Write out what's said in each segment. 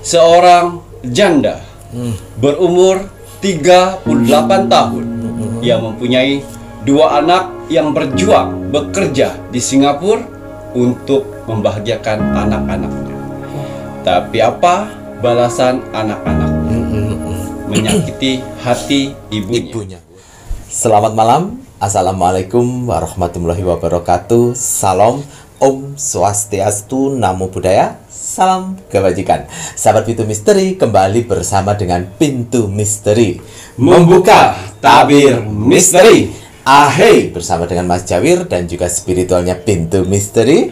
seorang janda berumur 38 tahun yang mempunyai 2 anak yang berjuang bekerja di Singapura untuk membahagiakan anak-anaknya. Tapi apa balasan anak-anaknya? Menyakiti hati ibunya. Selamat malam. Assalamualaikum warahmatullahi wabarakatuh. Salam Om Swastiastu, Namo Buddhaya, salam kebajikan. Sahabat Pintu Misteri, kembali bersama dengan Pintu Misteri Membuka tabir misteri. Ahai, bersama dengan Mas Jawir dan juga spiritualnya Pintu Misteri,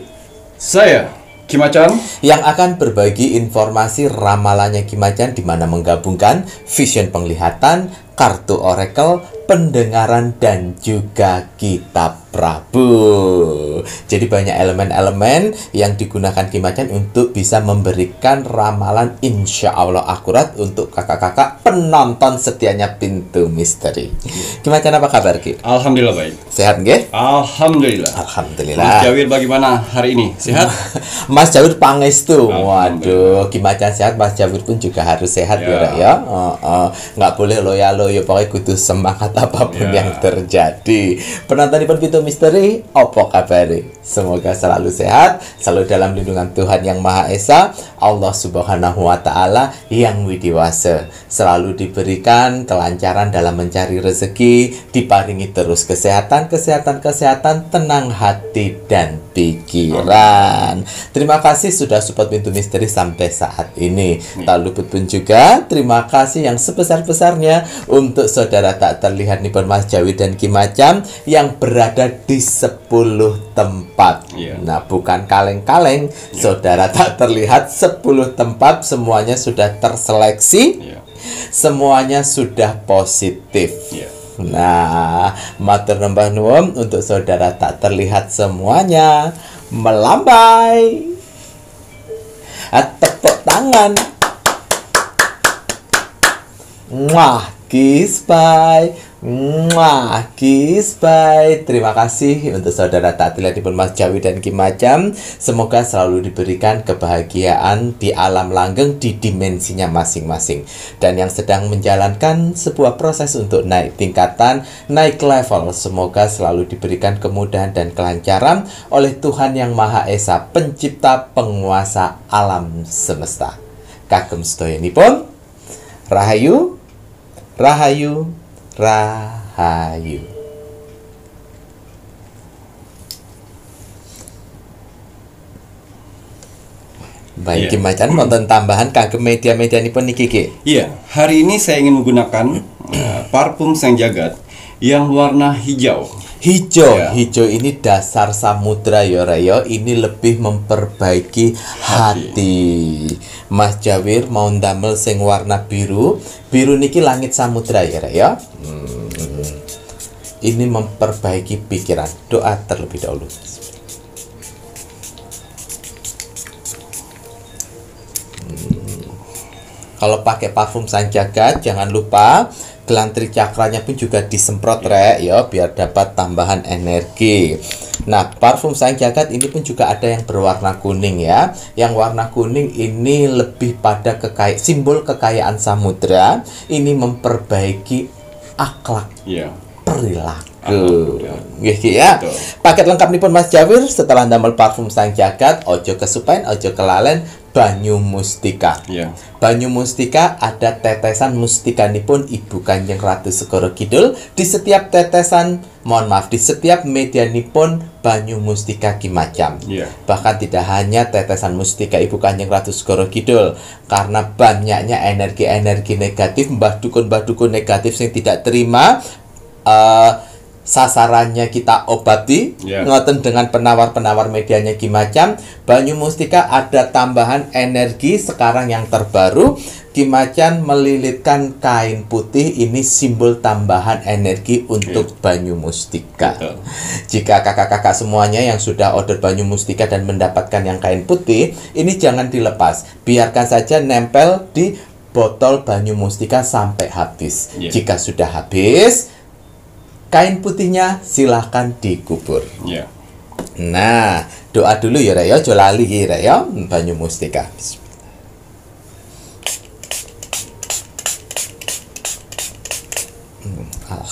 Saya Ki Macan, yang akan berbagi informasi ramalannya Ki Macan, di mana menggabungkan vision penglihatan, kartu oracle, pendengaran, dan juga kitab Prabu. Jadi banyak elemen-elemen yang digunakan Ki Macan untuk bisa memberikan ramalan insya Allah akurat untuk kakak-kakak penonton setianya Pintu Misteri. Ki Macan, apa kabar Ki? alhamdulillah baik. Sehat nggih? Alhamdulillah. Alhamdulillah. Mas Jawir bagaimana hari ini? Sehat? Mas Jawir pangestu. Alhamdulillah. Waduh, Ki Macan sehat, Mas Jawir pun juga harus sehat Ya. ya. Nggak boleh loyo-loyo, pokoknya kudu semangat apapun Ya. yang terjadi. Penonton di Pintu Misteri, apa kabari? Semoga selalu sehat, selalu dalam lindungan Tuhan Yang Maha Esa, Allah Subhanahu wa Ta'ala yang widiwasa. Selalu diberikan kelancaran dalam mencari rezeki, diparingi terus kesehatan, tenang hati dan pikiran. Terima kasih sudah support Pintu Misteri sampai saat ini. Tak luput pun juga terima kasih yang sebesar-besarnya untuk saudara tak terlihat Nipon Mas Jawi dan Ki Macan yang berada di 10 tempat. Iya. Nah, bukan kaleng-kaleng, saudara tak terlihat 10 tempat, semuanya sudah terseleksi, Iya. semuanya sudah positif. Iya. Nah, matur nembah nuwun untuk saudara tak terlihat semuanya melambai. Tepuk tangan. Mwah, kiss bye. Mwah, kiss bye. Terima kasih untuk saudara tak terlihat Mas Jawi dan Ki Macan. Semoga selalu diberikan kebahagiaan di alam langgeng di dimensinya masing-masing. Dan yang sedang menjalankan sebuah proses untuk naik tingkatan, naik level, semoga selalu diberikan kemudahan dan kelancaran oleh Tuhan Yang Maha Esa, pencipta penguasa alam semesta. Kagem sedayanipun, Rahayu, Rahayu, Rahayu. Baik, Ki Macan, wonten tambahan kagem media-medianipun niki Ki? Iya, hari ini saya ingin menggunakan parfum Sang Jagat yang warna hijau. Hijau, Ya. hijau ini dasar samudra ya Rayo. Ini lebih memperbaiki hati. Mas Jawir mau ndamel sing warna biru. Biru niki langit samudra ya Rayo. Ini memperbaiki pikiran. Doa terlebih dahulu. Kalau pakai parfum Sang Jagat, jangan lupa gelantri cakranya pun juga disemprot rek ya, biar dapat tambahan energi. Nah, parfum Sang Jagat ini pun juga ada yang berwarna kuning ya. Yang warna kuning ini lebih pada simbol kekayaan samudra. Ini memperbaiki akhlak, Iya. perilaku. Nggih Ki ya. Betul. Paket lengkap nipun Mas Jawir setelah ndamel parfum Sang Jagat, ojo kesupen, ojo kelalen banyu mustika. Iya. Banyu mustika ada tetesan mustikanipun Ibu Kanjeng Ratu Segoro Kidul. Di setiap tetesan, di setiap medianipun banyu mustika Ki Macan. Iya. Bahkan tidak hanya tetesan mustika Ibu Kanjeng Ratu Segoro Kidul, karena banyaknya energi-energi negatif, mbah dukun negatif yang tidak terima, sasarannya kita obati. Ngoten dengan penawar-penawar medianya Ki Macan. Banyu mustika ada tambahan energi sekarang yang terbaru. Ki Macan melilitkan kain putih, ini simbol tambahan energi untuk banyu mustika. Betul. Jika kakak-kakak semuanya yang sudah order banyu mustika dan mendapatkan yang kain putih, ini jangan dilepas, biarkan saja nempel di botol banyu mustika sampai habis. Jika sudah habis, kain putihnya silahkan dikubur. Iya. Nah, doa dulu ya Rek ya, aja lali ki Rek ya, banyu mustika.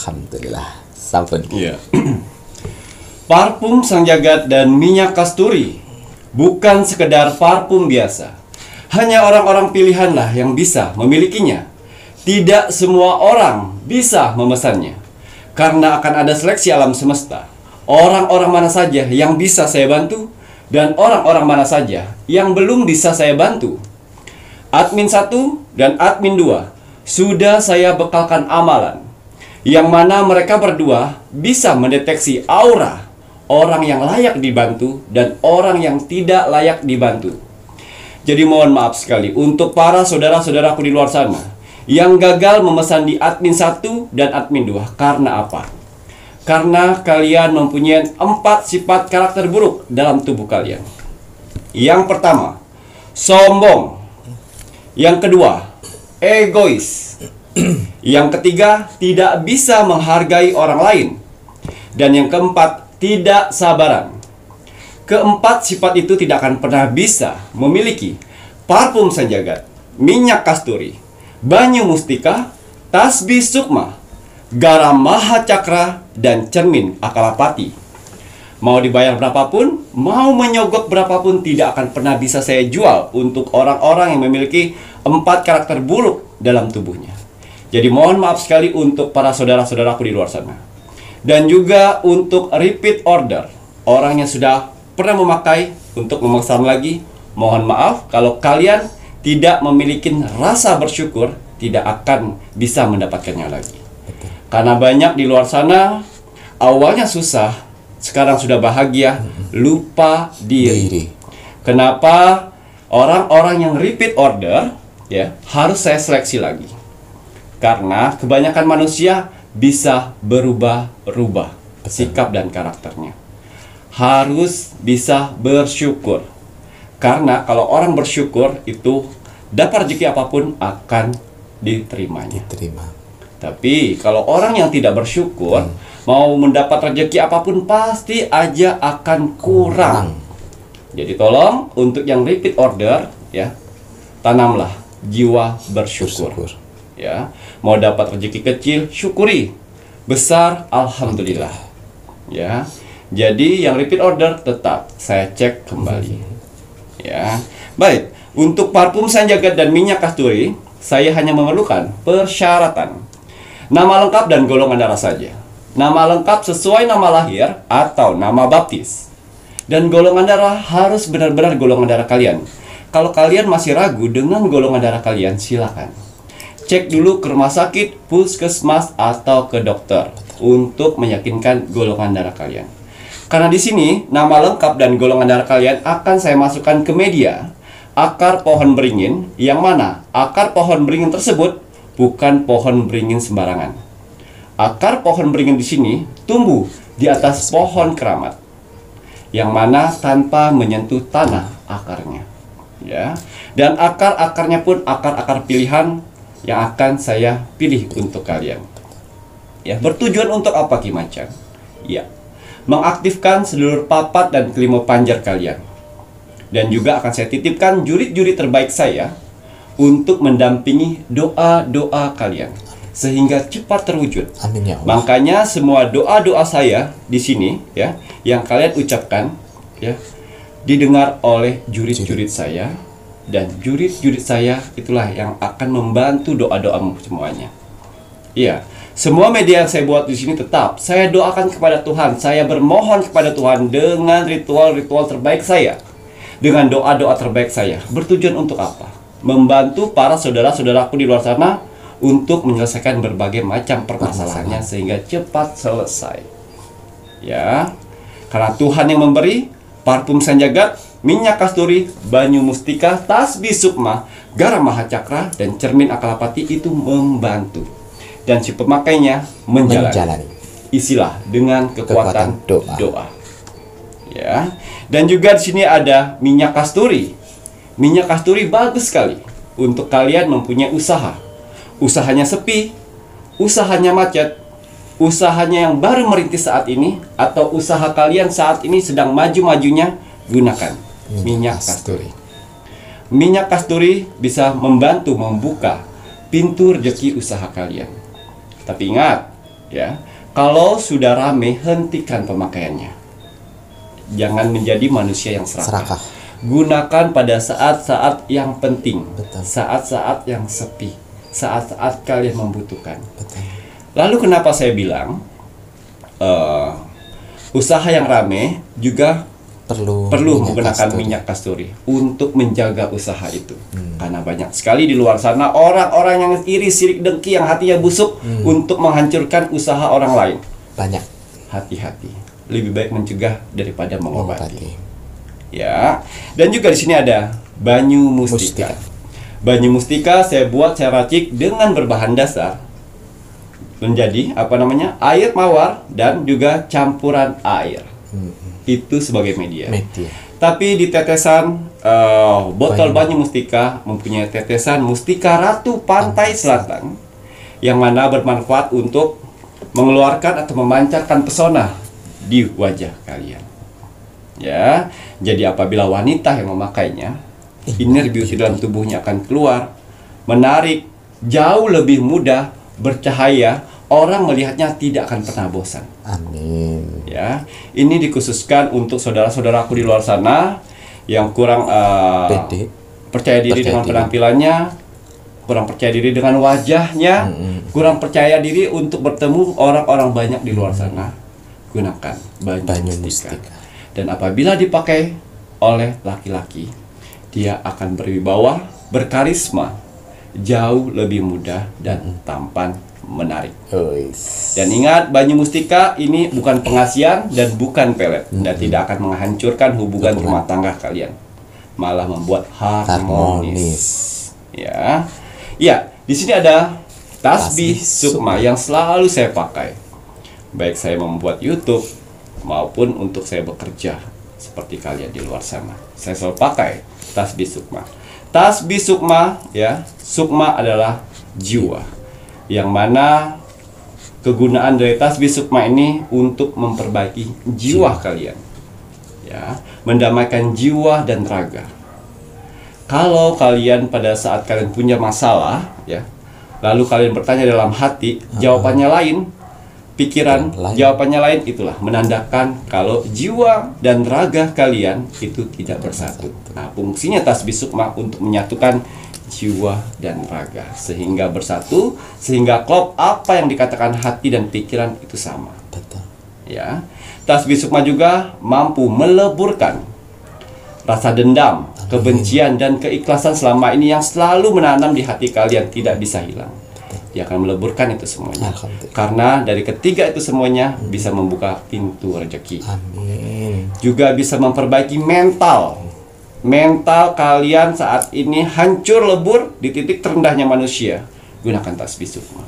Alhamdulillah. Sampun. Iya. Parfum Sang Jagat dan minyak kasturi bukan sekedar parfum biasa. Hanya orang-orang pilihanlah yang bisa memilikinya. Tidak semua orang bisa memesannya. Karena akan ada seleksi alam semesta. Orang-orang mana saja yang bisa saya bantu dan orang-orang mana saja yang belum bisa saya bantu. Admin 1 dan admin 2 sudah saya bekalkan amalan, yang mana mereka berdua bisa mendeteksi aura orang yang layak dibantu dan orang yang tidak layak dibantu. Jadi mohon maaf sekali untuk para saudara-saudaraku di luar sana yang gagal memesan di admin 1 dan admin 2. Karena apa? Karena kalian mempunyai 4 sifat karakter buruk dalam tubuh kalian. Yang pertama, sombong. Yang kedua, egois. Yang ketiga, tidak bisa menghargai orang lain. Dan yang keempat, tidak sabaran. Keempat sifat itu tidak akan pernah bisa memiliki parfum Sang Jagat, minyak kasturi, banyu mustika, tasbih sukma, garam maha cakra, dan cermin akalapati. Mau dibayar berapapun, mau menyogok berapapun, tidak akan pernah bisa saya jual untuk orang-orang yang memiliki 4 karakter buruk dalam tubuhnya. Jadi mohon maaf sekali untuk para saudara-saudaraku di luar sana. Dan juga untuk repeat order, orang yang sudah pernah memakai untuk memesan lagi, mohon maaf kalau kalian tidak memiliki rasa bersyukur, tidak akan bisa mendapatkannya lagi. Karena banyak di luar sana awalnya susah, sekarang sudah bahagia, lupa diri. Kenapa orang-orang yang repeat order ya harus saya seleksi lagi? Karena kebanyakan manusia bisa berubah-ubah sikap dan karakternya. Harus bisa bersyukur. Karena kalau orang bersyukur itu dapat rezeki apapun akan diterimanya. Tapi kalau orang yang tidak bersyukur mau mendapat rezeki apapun pasti aja akan kurang. Jadi tolong untuk yang repeat order ya, tanamlah jiwa bersyukur. Ya, mau dapat rezeki kecil syukuri, besar alhamdulillah. Ya. Jadi yang repeat order tetap saya cek kembali. Ya. Baik, untuk parfum Sang Jagat dan minyak kasturi saya hanya memerlukan persyaratan. Nama lengkap dan golongan darah saja. Nama lengkap sesuai nama lahir atau nama baptis. Dan golongan darah harus benar-benar golongan darah kalian. Kalau kalian masih ragu dengan golongan darah kalian, silakan cek dulu ke rumah sakit, puskesmas, atau ke dokter untuk meyakinkan golongan darah kalian. Karena di sini nama lengkap dan golongan darah kalian akan saya masukkan ke media akar pohon beringin, yang mana akar pohon beringin tersebut bukan pohon beringin sembarangan. Akar pohon beringin di sini tumbuh di atas pohon keramat, yang mana tanpa menyentuh tanah akarnya. Ya, dan akar-akarnya pun akar-akar pilihan yang akan saya pilih untuk kalian. Ya, bertujuan untuk apa Ki Macan? Ya, mengaktifkan seluruh papat dan kelima panjar kalian. Dan juga akan saya titipkan jurit-jurit terbaik saya untuk mendampingi doa-doa kalian sehingga cepat terwujud. Amin ya Allah. Makanya semua doa-doa saya di sini ya, yang kalian ucapkan ya, didengar oleh jurit-jurit saya, dan jurit-jurit saya itulah yang akan membantu doa-doamu semuanya. Iya, semua media yang saya buat di sini tetap saya doakan kepada Tuhan, saya bermohon kepada Tuhan dengan ritual-ritual terbaik saya, dengan doa-doa terbaik saya. Bertujuan untuk apa? Membantu para saudara-saudaraku di luar sana untuk menyelesaikan berbagai macam permasalahannya sehingga cepat selesai. Ya, karena Tuhan yang memberi parfum Sang Jagat, minyak kasturi, banyu mustika, tasbih sukma, garam maha cakra, dan cermin akalapati itu membantu. Dan si pemakainya menjalani. Isilah dengan kekuatan doa. Ya. Dan juga di sini ada minyak kasturi. Minyak kasturi bagus sekali untuk kalian mempunyai usaha. Usahanya sepi, usahanya macet, usahanya yang baru merintis saat ini, atau usaha kalian saat ini sedang maju-majunya, gunakan minyak kasturi. Minyak kasturi bisa membantu membuka pintu rezeki usaha kalian. Tapi ingat, Ya, kalau sudah rame, hentikan pemakaiannya. Jangan menjadi manusia yang serakah. Gunakan pada saat-saat yang penting, saat-saat yang sepi, saat-saat kalian membutuhkan. Lalu kenapa saya bilang usaha yang rame juga perlu menggunakan minyak kasturi untuk menjaga usaha itu. Karena banyak sekali di luar sana orang-orang yang iri, sirik, dengki, yang hatinya busuk untuk menghancurkan usaha orang lain. Banyak. Hati-hati. Lebih baik mencegah daripada mengobati. Ya. Dan juga di sini ada banyu mustika. Banyu mustika saya racik dengan berbahan dasar menjadi air mawar dan juga campuran air. Itu sebagai media. Tapi di tetesan botol banyu mustika mempunyai tetesan mustika ratu pantai selatan yang mana bermanfaat untuk mengeluarkan atau memancarkan pesona di wajah kalian. Ya, jadi apabila wanita yang memakainya, inner beauty dalam tubuhnya akan keluar, menarik, jauh lebih mudah, bercahaya. Orang melihatnya tidak akan pernah bosan. Amin. Ya, ini dikhususkan untuk saudara-saudaraku di luar sana yang kurang percaya diri dengan penampilannya, kurang percaya diri dengan wajahnya, kurang percaya diri untuk bertemu orang-orang banyak di luar sana. Gunakan banyu mustika. Dan apabila dipakai oleh laki-laki, dia akan berwibawa, berkarisma, jauh lebih mudah dan tampan, menarik. Dan ingat, banyu mustika ini bukan pengasian dan bukan pelet, dan tidak akan menghancurkan hubungan rumah tangga kalian, malah membuat harmonis. Ya, di sini ada tasbih sukma yang selalu saya pakai, baik saya membuat YouTube maupun untuk saya bekerja seperti kalian di luar sana. Saya selalu pakai tasbih sukma. Tasbih sukma, ya, sukma adalah jiwa, yang mana kegunaan dari tasbih sukma ini untuk memperbaiki jiwa kalian, ya, mendamaikan jiwa dan raga. Kalau kalian pada saat kalian punya masalah, ya, lalu kalian bertanya dalam hati, jawabannya lain, pikiran jawabannya lain, itulah menandakan kalau jiwa dan raga kalian itu tidak bersatu. Nah, fungsinya tasbih sukma untuk menyatukan jiwa dan raga sehingga bersatu, sehingga klop apa yang dikatakan hati dan pikiran itu sama. Ya, tasbih sukma juga mampu meleburkan rasa dendam, kebencian dan keikhlasan selama ini yang selalu menanam di hati kalian, tidak bisa hilang. Dia akan meleburkan itu semuanya. Karena dari ketiga itu semuanya bisa membuka pintu rezeki. Amin. Juga bisa memperbaiki mental kalian saat ini hancur lebur di titik terendahnya manusia. Gunakan tasbih sukma,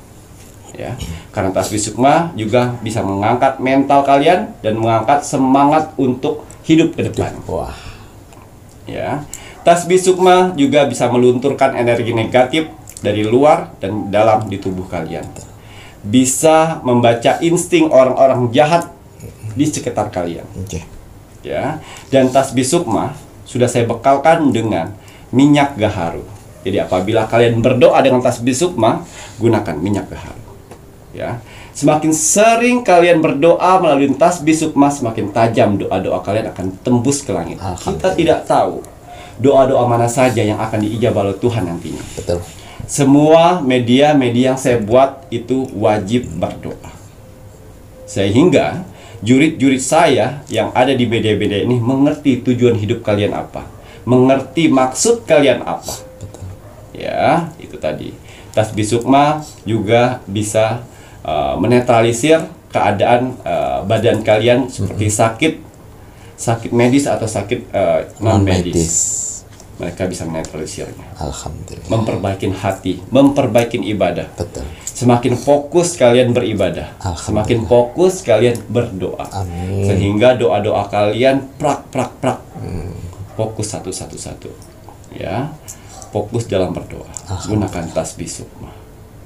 ya, karena tasbih sukma juga bisa mengangkat mental kalian dan mengangkat semangat untuk hidup ke depan. Ya, tasbih sukma juga bisa melunturkan energi negatif dari luar dan dalam di tubuh kalian. Bisa membaca insting orang-orang jahat di sekitar kalian. Ya, dan tasbih sukma sudah saya bekalkan dengan minyak gaharu. Jadi apabila kalian berdoa dengan tasbih sukma, gunakan minyak gaharu. Ya, semakin sering kalian berdoa melalui tasbih sukma, semakin tajam doa-doa kalian akan tembus ke langit. Kita tidak tahu doa-doa mana saja yang akan diijabah oleh Tuhan nantinya. Betul. Semua media yang saya buat itu wajib berdoa, sehingga jurid-jurid saya yang ada di media-media ini mengerti tujuan hidup kalian apa, mengerti maksud kalian apa. Ya, itu tadi. Tasbih sukma juga bisa menetralisir keadaan badan kalian seperti sakit medis atau sakit non medis. Mereka bisa menetralisirnya. Alhamdulillah. Memperbaiki hati, memperbaiki ibadah. Betul. Semakin fokus kalian beribadah, semakin fokus kalian berdoa. Amin. Sehingga doa-doa kalian prak. Fokus satu. Ya. Fokus dalam berdoa. Gunakan tasbih sukma.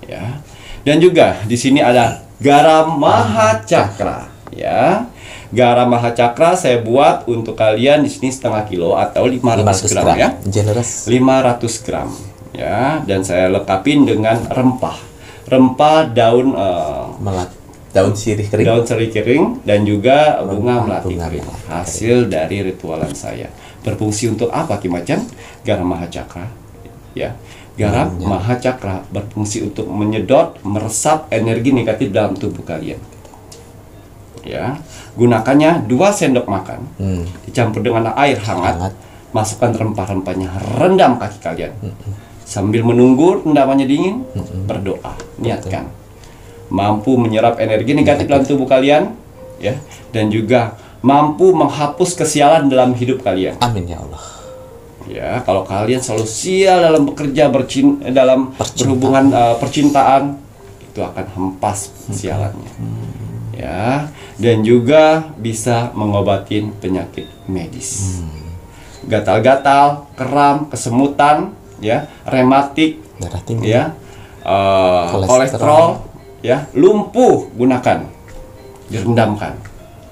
Ya. Dan juga di sini ada garam mahacakra, ya. Garam mahacakra saya buat untuk kalian di sini 0,5 kilo atau 500 gram, ya. Generous. 500 gram, ya. Dan saya lekapin dengan rempah daun daun sirih kering. daun sirih kering, dan juga bunga melati Bunga kering. melati Hasil dari ritualan saya. Berfungsi untuk apa Ki Macan? Garam Mahacakra. Ya. Garam Mahacakra berfungsi untuk menyedot, meresap energi negatif dalam tubuh kalian. Ya. Gunakannya 2 sendok makan. Dicampur dengan air hangat. Masukkan rempah-rempahnya, rendam kaki kalian. Sambil menunggu rendamannya dingin, berdoa, niatkan. Mampu menyerap energi negatif dalam tubuh kalian, ya, dan juga mampu menghapus kesialan dalam hidup kalian. Amin ya Allah. Ya, kalau kalian selalu sial dalam bekerja, dalam berhubungan percintaan, itu akan hempas sialannya. Ya, dan juga bisa mengobatin penyakit medis. Gatal-gatal, kram, kesemutan, ya, rematik, Darah tinggi. ya, Kolesterol. kolesterol, ya, lumpuh, gunakan, direndamkan,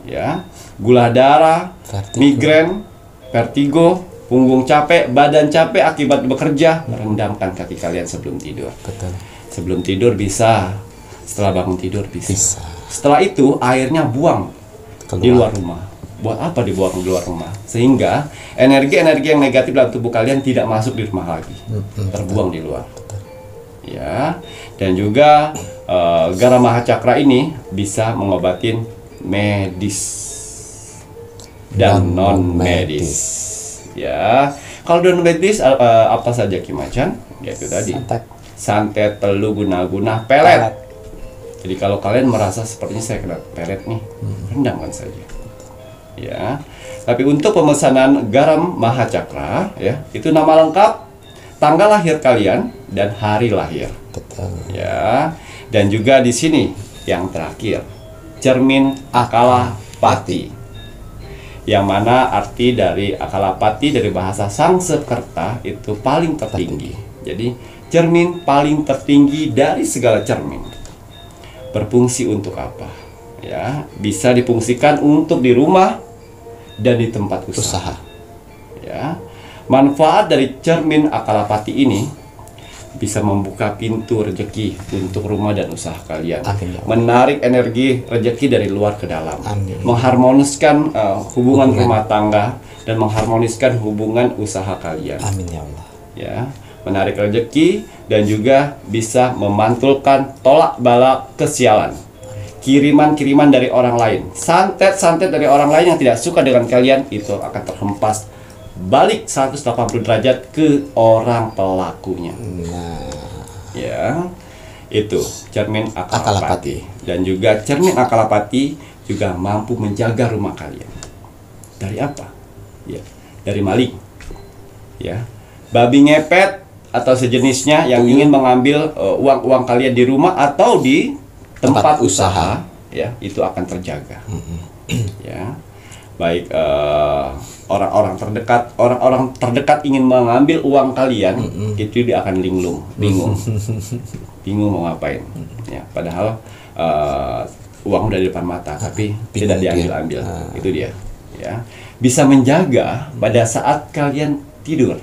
ya, gula darah, Vertigo. migrain, vertigo, punggung capek, badan capek akibat bekerja, rendamkan kaki kalian sebelum tidur. Betul. Sebelum tidur bisa, setelah bangun tidur bisa. Bisa. Setelah itu airnya buang Keluar. di luar rumah. Buat apa dibuang di luar rumah? Sehingga energi-energi yang negatif dalam tubuh kalian tidak masuk di rumah lagi, terbuang di luar. Ya, dan juga garam mahacakra ini bisa mengobatin medis dan non medis. Ya, kalau non medis apa saja Ki Macan? Ya itu tadi. Santet, telu, guna-guna, pelet. Jadi kalau kalian merasa sepertinya saya kena pelet nih, rendamkan saja. Ya. Tapi untuk pemesanan garam mahacakra, ya, itu nama lengkap, tanggal lahir kalian dan hari lahir. Betul. Ya. Dan juga di sini yang terakhir, cermin Akalapati. Yang mana arti dari Akalapati dari bahasa Sanskerta itu paling tertinggi. Jadi cermin paling tertinggi dari segala cermin. Berfungsi untuk apa? Ya, bisa difungsikan untuk di rumah dan di tempat usaha. Ya. Manfaat dari cermin Akalapati ini bisa membuka pintu rezeki untuk rumah dan usaha kalian. Amin, ya Allah. Menarik energi rezeki dari luar ke dalam. Amin. Mengharmoniskan hubungan rumah tangga dan mengharmoniskan hubungan usaha kalian. Amin ya Allah. Ya, menarik rezeki dan juga bisa memantulkan tolak bala kesialan. Kiriman-kiriman dari orang lain, santet-santet dari orang lain yang tidak suka dengan kalian itu akan terhempas balik 180 derajat ke orang pelakunya. Nah, Ya, itu cermin Akalapati. Akalapati. Dan juga cermin Akalapati juga mampu menjaga rumah kalian. Dari apa? Ya, dari maling. Ya, babi ngepet atau sejenisnya yang ingin mengambil uang-uang kalian di rumah atau di tempat usaha, ya, itu akan terjaga. Ya, baik orang-orang terdekat ingin mengambil uang kalian, itu dia akan linglung, bingung mau ngapain. Ya, padahal uang udah di depan mata, tapi tidak diambil. Itu dia. Ya, bisa menjaga pada saat kalian tidur,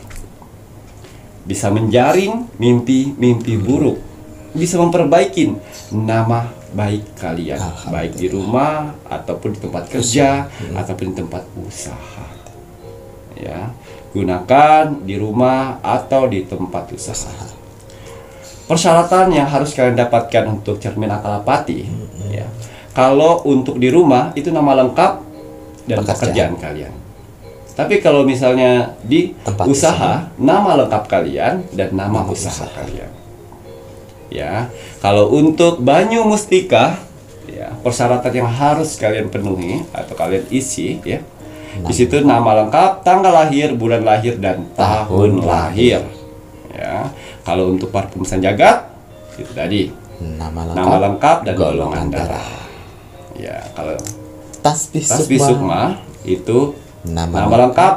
bisa menjaring mimpi-mimpi buruk, bisa memperbaiki nama baik kalian, baik di rumah ataupun di tempat kerja ataupun di tempat usaha. Ya, gunakan di rumah atau di tempat usaha. Persyaratan yang harus kalian dapatkan untuk cermin Akalapati, ya. Kalau untuk di rumah itu nama lengkap dan pekerjaan kalian. Tapi kalau misalnya di tempat usaha, nama lengkap kalian dan nama usaha kalian. Ya, kalau untuk Banyu Mustika, ya, persyaratan yang harus kalian penuhi atau kalian isi, ya. Di situ nama lengkap, tanggal lahir, bulan lahir, dan tahun lahir. Ya, kalau untuk parfum Sanjagat, itu tadi nama lengkap dan golongan darah. Ya, kalau tasbih sukma itu nama lengkap,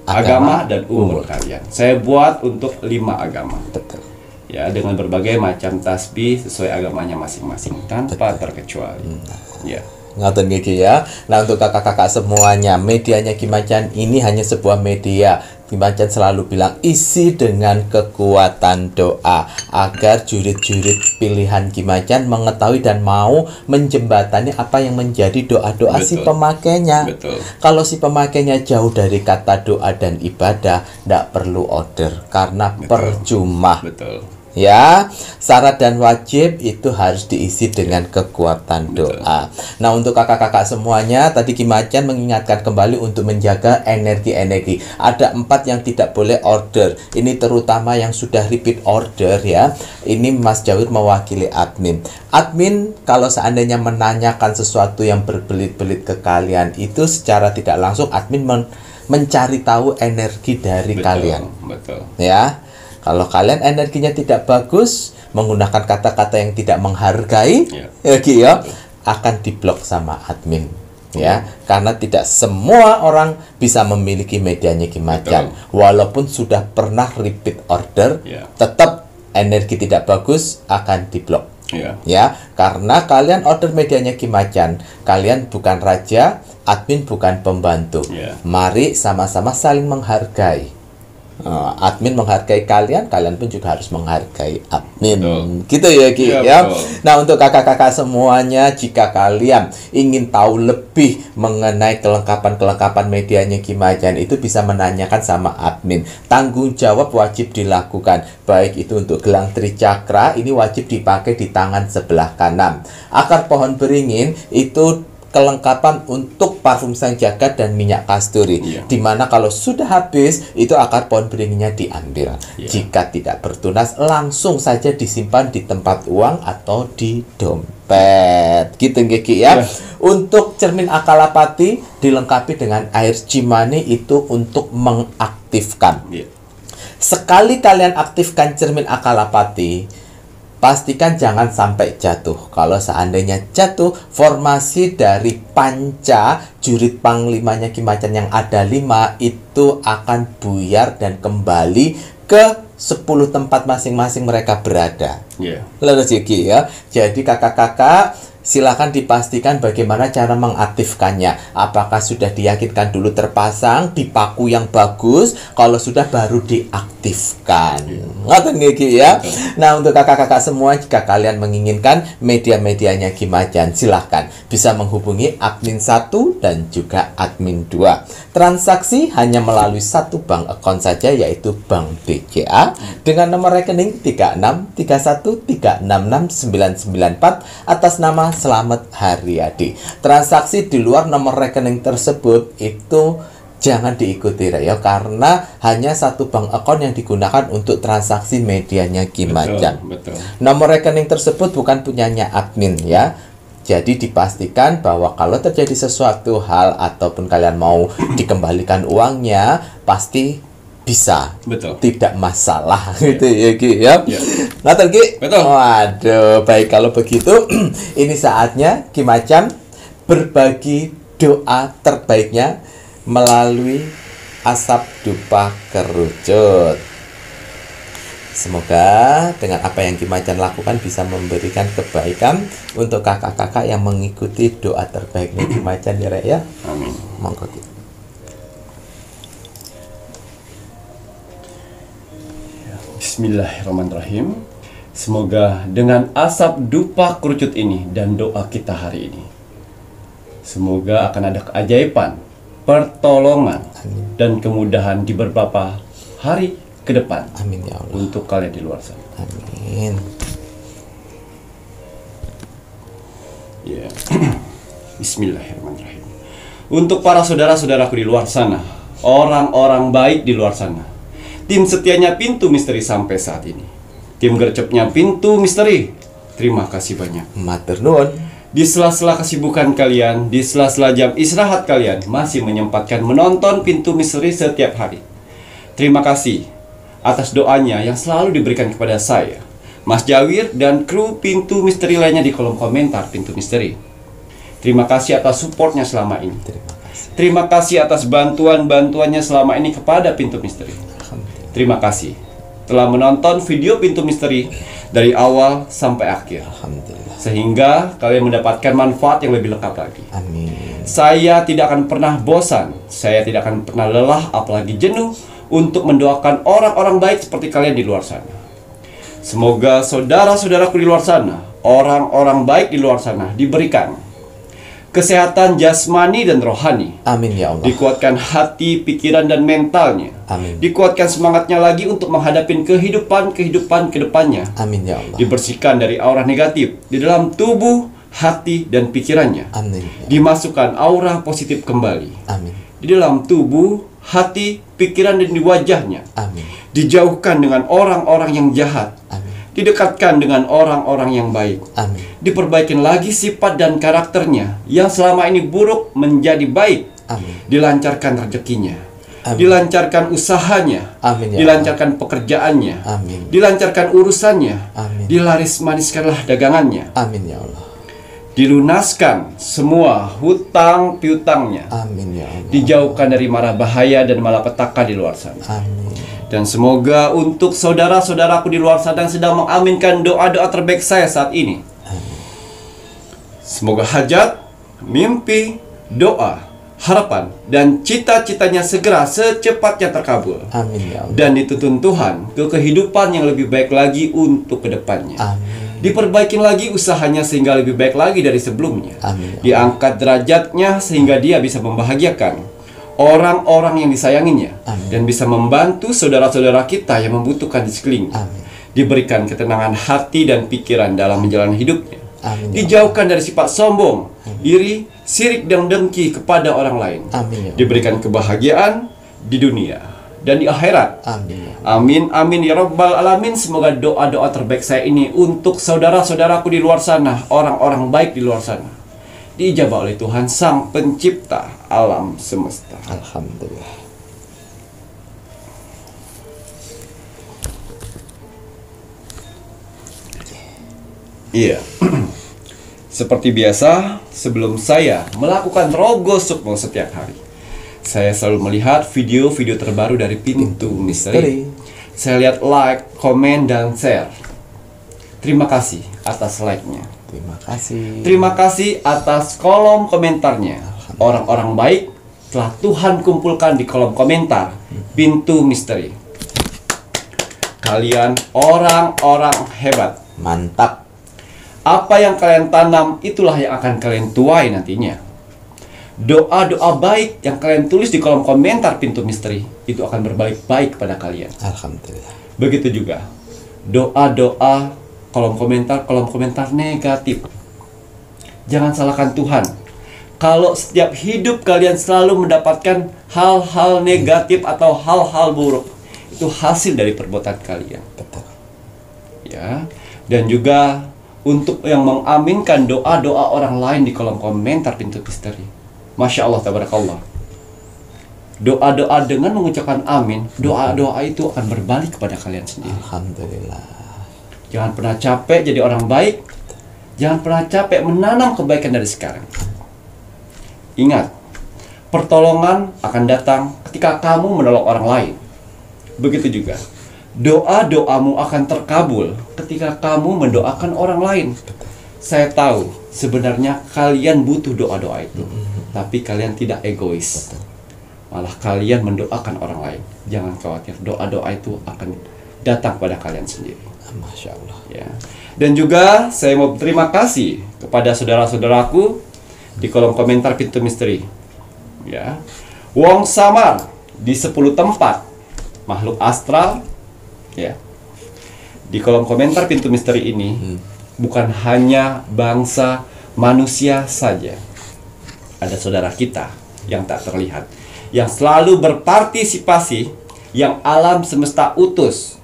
agama, dan umur kalian. Saya buat untuk 5 agama. Betul. Ya, dengan berbagai macam tasbih sesuai agamanya masing-masing tanpa terkecuali. Ya. Ngoten gigi ya. Nah, untuk kakak-kakak semuanya, medianya Ki Macan ini hanya sebuah media, Kim Macan selalu bilang isi dengan kekuatan doa agar jurid-jurid pilihan Kim Macan mengetahui dan mau menjembatani apa yang menjadi doa-doa si Betul. pemakainya. Betul. Kalau si pemakainya jauh dari kata doa dan ibadah, tidak perlu order karena percuma. Betul. Ya, syarat dan wajib itu harus diisi dengan kekuatan doa. Nah, untuk kakak-kakak semuanya, tadi Kim Macan mengingatkan kembali untuk menjaga energi-energi. Ada 4 yang tidak boleh order. Ini terutama yang sudah repeat order ya. Ini Mas Jawir mewakili admin. Admin kalau seandainya menanyakan sesuatu yang berbelit-belit ke kalian, itu secara tidak langsung admin mencari tahu energi dari kalian. Betul. Ya. Kalau kalian energinya tidak bagus, menggunakan kata-kata yang tidak menghargai, akan diblok sama admin. Ya, karena tidak semua orang bisa memiliki medianya Kim Macan. Walaupun sudah pernah repeat order, tetap energi tidak bagus akan diblok. Ya, karena kalian order medianya Kim Macan, kalian bukan raja, admin bukan pembantu. Mari sama-sama saling menghargai. Admin menghargai kalian, kalian pun juga harus menghargai admin. Gitu ya Ki ya. Nah, untuk kakak-kakak semuanya, jika kalian ingin tahu lebih mengenai kelengkapan medianya Kim Macan, itu bisa menanyakan sama admin. Tanggung jawab wajib dilakukan. Baik itu untuk gelang tricakra, ini wajib dipakai di tangan sebelah kanan. Akar pohon beringin itu kelengkapan untuk parfum sang jagat dan minyak kasturi, dimana kalau sudah habis itu akar pohon beringinnya diambil. Jika tidak bertunas, langsung saja disimpan di tempat uang atau di dompet. Gitu Geki ya. Untuk cermin akalapati dilengkapi dengan air cimani, itu untuk mengaktifkan. Sekali kalian aktifkan cermin akalapati, pastikan jangan sampai jatuh. Kalau seandainya jatuh, formasi dari panca jurid panglimanya Kim Macan yang ada 5 itu akan buyar dan kembali ke 10 tempat masing-masing mereka berada. Lalu ya. Jadi kakak-kakak, silakan dipastikan bagaimana cara mengaktifkannya. Apakah sudah diyakinkan dulu terpasang di paku yang bagus? Kalau sudah baru diaktifkan. Ngoten nggih ya. Nah, untuk kakak-kakak semua, jika kalian menginginkan media-medianya Kim Macan, silahkan bisa menghubungi admin 1 dan juga admin 2. Transaksi hanya melalui satu bank account saja, yaitu Bank BCA dengan nomor rekening 3631366994 atas nama Selamat Haryadi. Transaksi di luar nomor rekening tersebut itu jangan diikuti ya, karena hanya satu bank account yang digunakan untuk transaksi medianya Kim Macan. Nomor rekening tersebut bukan punyanya admin ya. Jadi dipastikan bahwa kalau terjadi sesuatu hal ataupun kalian mau dikembalikan uangnya, pasti bisa. Tidak masalah gitu ya Ki ya. Betul Ki? Waduh, baik kalau begitu ini saatnya Kim Macan berbagi doa terbaiknya melalui asap dupa kerucut. Semoga dengan apa yang Kim Macan lakukan bisa memberikan kebaikan untuk kakak-kakak yang mengikuti doa terbaiknya Kim Macan ya Rek ya. Amin. Monggo Ki. Bismillahirrahmanirrahim. Semoga dengan asap dupa kerucut ini dan doa kita hari ini, semoga akan ada keajaiban, pertolongan, dan kemudahan di beberapa hari ke depan. Amin ya Allah. Untuk kalian di luar sana. Amin. Ya. Bismillahirrahmanirrahim. Untuk para saudara-saudaraku di luar sana, orang-orang baik di luar sana, tim setianya Pintu Misteri sampai saat ini, tim gercepnya Pintu Misteri, terima kasih banyak. Matur nuwun. Di sela-sela kesibukan kalian, di sela-sela jam istirahat kalian, masih menyempatkan menonton Pintu Misteri setiap hari. Terima kasih atas doanya yang selalu diberikan kepada saya, Mas Jawir, dan kru Pintu Misteri lainnya di kolom komentar Pintu Misteri. Terima kasih atas supportnya selama ini. Terima kasih atas bantuan-bantuannya selama ini kepada Pintu Misteri. Terima kasih telah menonton video Pintu Misteri dari awal sampai akhir. Sehingga kalian mendapatkan manfaat yang lebih lengkap lagi. Amin. Saya tidak akan pernah bosan, saya tidak akan pernah lelah, apalagi jenuh untuk mendoakan orang-orang baik seperti kalian di luar sana. Semoga saudara-saudaraku di luar sana, orang-orang baik di luar sana, diberikan kesehatan jasmani dan rohani. Amin ya Allah. Dikuatkan hati, pikiran, dan mentalnya. Amin. Dikuatkan semangatnya lagi untuk menghadapi kehidupan ke depannya. Amin ya Allah. Dibersihkan dari aura negatif di dalam tubuh, hati, dan pikirannya. Amin. Dimasukkan aura positif kembali Amin. di dalam tubuh, hati, pikiran, dan di wajahnya. Amin. Dijauhkan dengan orang-orang yang jahat. Amin. Didekatkan dengan orang-orang yang baik. Amin. Diperbaikin lagi sifat dan karakternya yang selama ini buruk menjadi baik. Amin. Dilancarkan rezekinya. Amin. Dilancarkan usahanya. Amin ya Dilancarkan pekerjaannya. Amin. Dilancarkan urusannya. Amin. Dilaris maniskanlah dagangannya. Amin ya Allah. Dilunaskan semua hutang piutangnya. Amin ya Allah. Dijauhkan dari mara bahaya dan malapetaka di luar sana. Amin. Dan semoga untuk saudara-saudaraku di luar sana yang sedang mengaminkan doa-doa terbaik saya saat ini, semoga hajat, mimpi, doa, harapan, dan cita-citanya segera secepatnya terkabul. Amin ya Allah. Dan dituntun Tuhan ke kehidupan yang lebih baik lagi untuk kedepannya. Amin. Diperbaikin lagi usahanya sehingga lebih baik lagi dari sebelumnya. Amin. Diangkat derajatnya sehingga dia bisa membahagiakan orang-orang yang disayanginya. Amin. Dan bisa membantu saudara-saudara kita yang membutuhkan di sekelilingnya. Amin. Diberikan ketenangan hati dan pikiran dalam menjalani hidupnya. Amin. Dijauhkan dari sifat sombong, iri, sirik, dan dengki kepada orang lain. Amin. Diberikan kebahagiaan di dunia dan di akhirat. Amin. Amin, amin ya rabbal alamin. Semoga doa-doa terbaik saya ini untuk saudara-saudaraku di luar sana, orang-orang baik di luar sana, diijabah oleh Tuhan Sang Pencipta alam semesta. Alhamdulillah. Iya. Seperti biasa, sebelum saya melakukan rogo sukmo setiap hari, saya selalu melihat video-video terbaru dari Pintu Misteri. Saya lihat like, komen, dan share. Terima kasih atas like-nya. Terima kasih. Terima kasih atas kolom komentarnya. Orang-orang baik telah Tuhan kumpulkan di kolom komentar Pintu Misteri. Kalian orang-orang hebat. Mantap. Apa yang kalian tanam, itulah yang akan kalian tuai nantinya. Doa-doa baik yang kalian tulis di kolom komentar Pintu Misteri, itu akan berbalik baik kepada kalian. Alhamdulillah. Begitu juga doa-doa kolom komentar negatif. Jangan salahkan Tuhan. Kalau setiap hidup kalian selalu mendapatkan hal-hal negatif atau hal-hal buruk, itu hasil dari perbuatan kalian. Betul. Ya. Dan juga untuk yang mengaminkan doa-doa orang lain di kolom komentar Pintu Misteri. Masya Allah, tabarakallah. Doa-doa dengan mengucapkan amin, doa-doa itu akan berbalik kepada kalian sendiri. Alhamdulillah. Jangan pernah capek jadi orang baik. Jangan pernah capek menanam kebaikan dari sekarang. Ingat, pertolongan akan datang ketika kamu menolong orang lain. Begitu juga doa-doamu akan terkabul ketika kamu mendoakan orang lain. Saya tahu sebenarnya kalian butuh doa-doa itu, tapi kalian tidak egois. Malah kalian mendoakan orang lain. Jangan khawatir, doa-doa itu akan datang pada kalian sendiri. Masya Allah. Ya. Dan juga saya mau berterima kasih kepada saudara-saudaraku di kolom komentar Pintu Misteri. Ya. Wong Samar di 10 tempat makhluk astral. Ya. Di kolom komentar Pintu Misteri ini bukan hanya bangsa manusia saja. Ada saudara kita yang tak terlihat, yang selalu berpartisipasi, yang alam semesta utus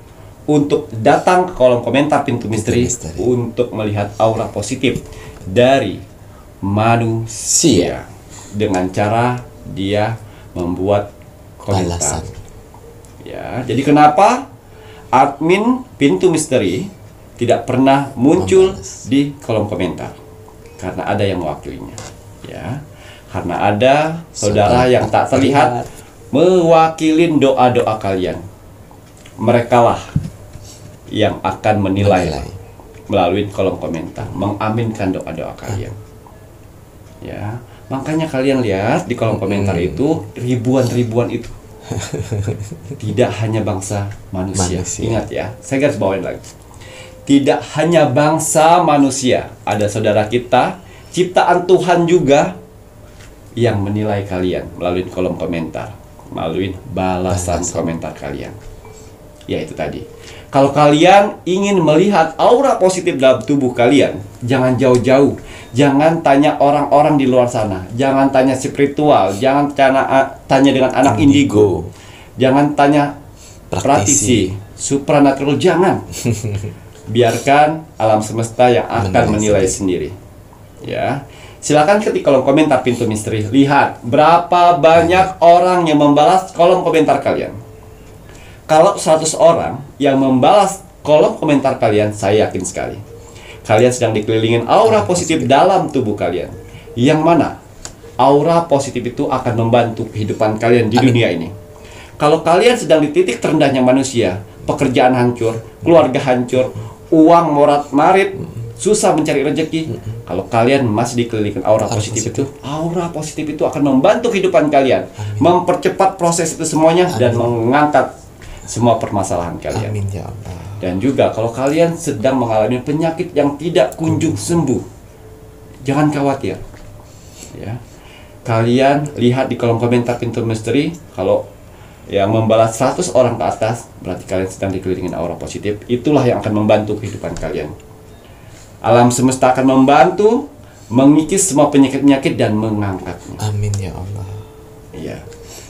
untuk datang ke kolom komentar Pintu Misteri untuk melihat aura positif dari manusia dengan cara dia membuat komentar. Balasan. Ya, jadi kenapa admin Pintu Misteri tidak pernah muncul di kolom komentar? Karena ada yang mewakilinya. Ya, karena ada saudara yang tak terlihat mewakilin doa-doa kalian. Merekalah yang akan menilai melalui kolom komentar, mengaminkan doa-doa kalian. Ya, makanya kalian lihat di kolom komentar itu ribuan-ribuan itu. Tidak hanya bangsa manusia. Manusia. Ingat ya, saya garis bawain lagi. Tidak hanya bangsa manusia, ada saudara kita, ciptaan Tuhan juga yang menilai kalian melalui kolom komentar, melalui balasan komentar kalian. Ya itu tadi. Kalau kalian ingin melihat aura positif dalam tubuh kalian, jangan jauh-jauh. Jangan tanya orang-orang di luar sana. Jangan tanya spiritual. Jangan tanya dengan anak indigo. Jangan tanya praktisi, supranatural. Jangan. Biarkan alam semesta yang akan menilai sendiri. Ya. Silakan ketik kolom komentar Pintu Misteri. Lihat berapa banyak orang yang membalas kolom komentar kalian. Kalau 100 orang yang membalas kolom komentar kalian, saya yakin sekali kalian sedang dikelilingin aura positif dalam tubuh kalian. Yang mana aura positif itu akan membantu kehidupan kalian di dunia ini. Kalau kalian sedang di titik terendahnya manusia, pekerjaan hancur, keluarga hancur, uang morat-marit, susah mencari rezeki. Kalau kalian masih dikelilingin aura positif itu, aura positif itu akan membantu kehidupan kalian, mempercepat proses itu semuanya, dan mengangkat semua permasalahan kalian. Amin ya Allah. Dan juga kalau kalian sedang mengalami penyakit yang tidak kunjung sembuh, jangan khawatir. Ya. Kalian lihat di kolom komentar Pintu Misteri, kalau yang membalas 100 orang ke atas, berarti kalian sedang dikelilingin aura positif. Itulah yang akan membantu kehidupan kalian. Alam semesta akan membantu mengikis semua penyakit-penyakit dan mengangkatnya. Amin ya Allah. Iya.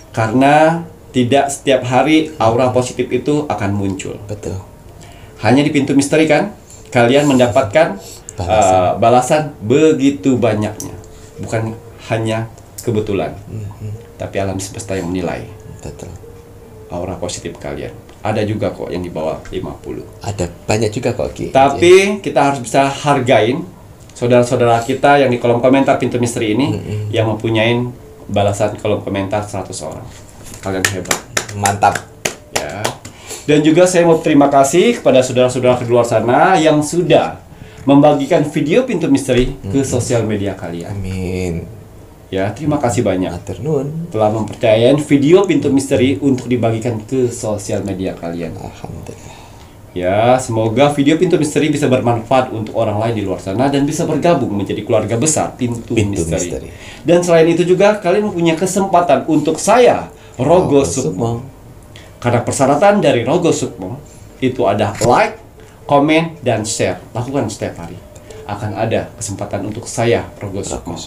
Karena tidak setiap hari aura positif itu akan muncul. Betul. Hanya di Pintu Misteri kan kalian mendapatkan balasan begitu banyaknya. Bukan hanya kebetulan, tapi alam semesta yang menilai. Betul. Aura positif kalian. Ada juga kok yang di bawah 50. Ada banyak juga kok Ki. Tapi kita harus bisa hargain saudara-saudara kita yang di kolom komentar Pintu Misteri ini yang mempunyai balasan kolom komentar 100 orang. Kalian hebat. Mantap. Ya. Dan juga saya mau terima kasih kepada saudara-saudara di luar sana yang sudah membagikan video Pintu Misteri ke sosial media kalian. Amin. Ya, terima kasih banyak Matur nuwun. telah mempercayain video Pintu Misteri untuk dibagikan ke sosial media kalian. Alhamdulillah. Ya, semoga video Pintu Misteri bisa bermanfaat untuk orang lain di luar sana dan bisa bergabung menjadi keluarga besar Pintu Misteri. Dan selain itu juga kalian mempunyai kesempatan untuk saya, Rogo Sukmo. Karena persyaratan dari Rogo Sukmo itu ada like, komen, dan share. Lakukan setiap hari. Akan ada kesempatan untuk saya, Rogo Sukmo.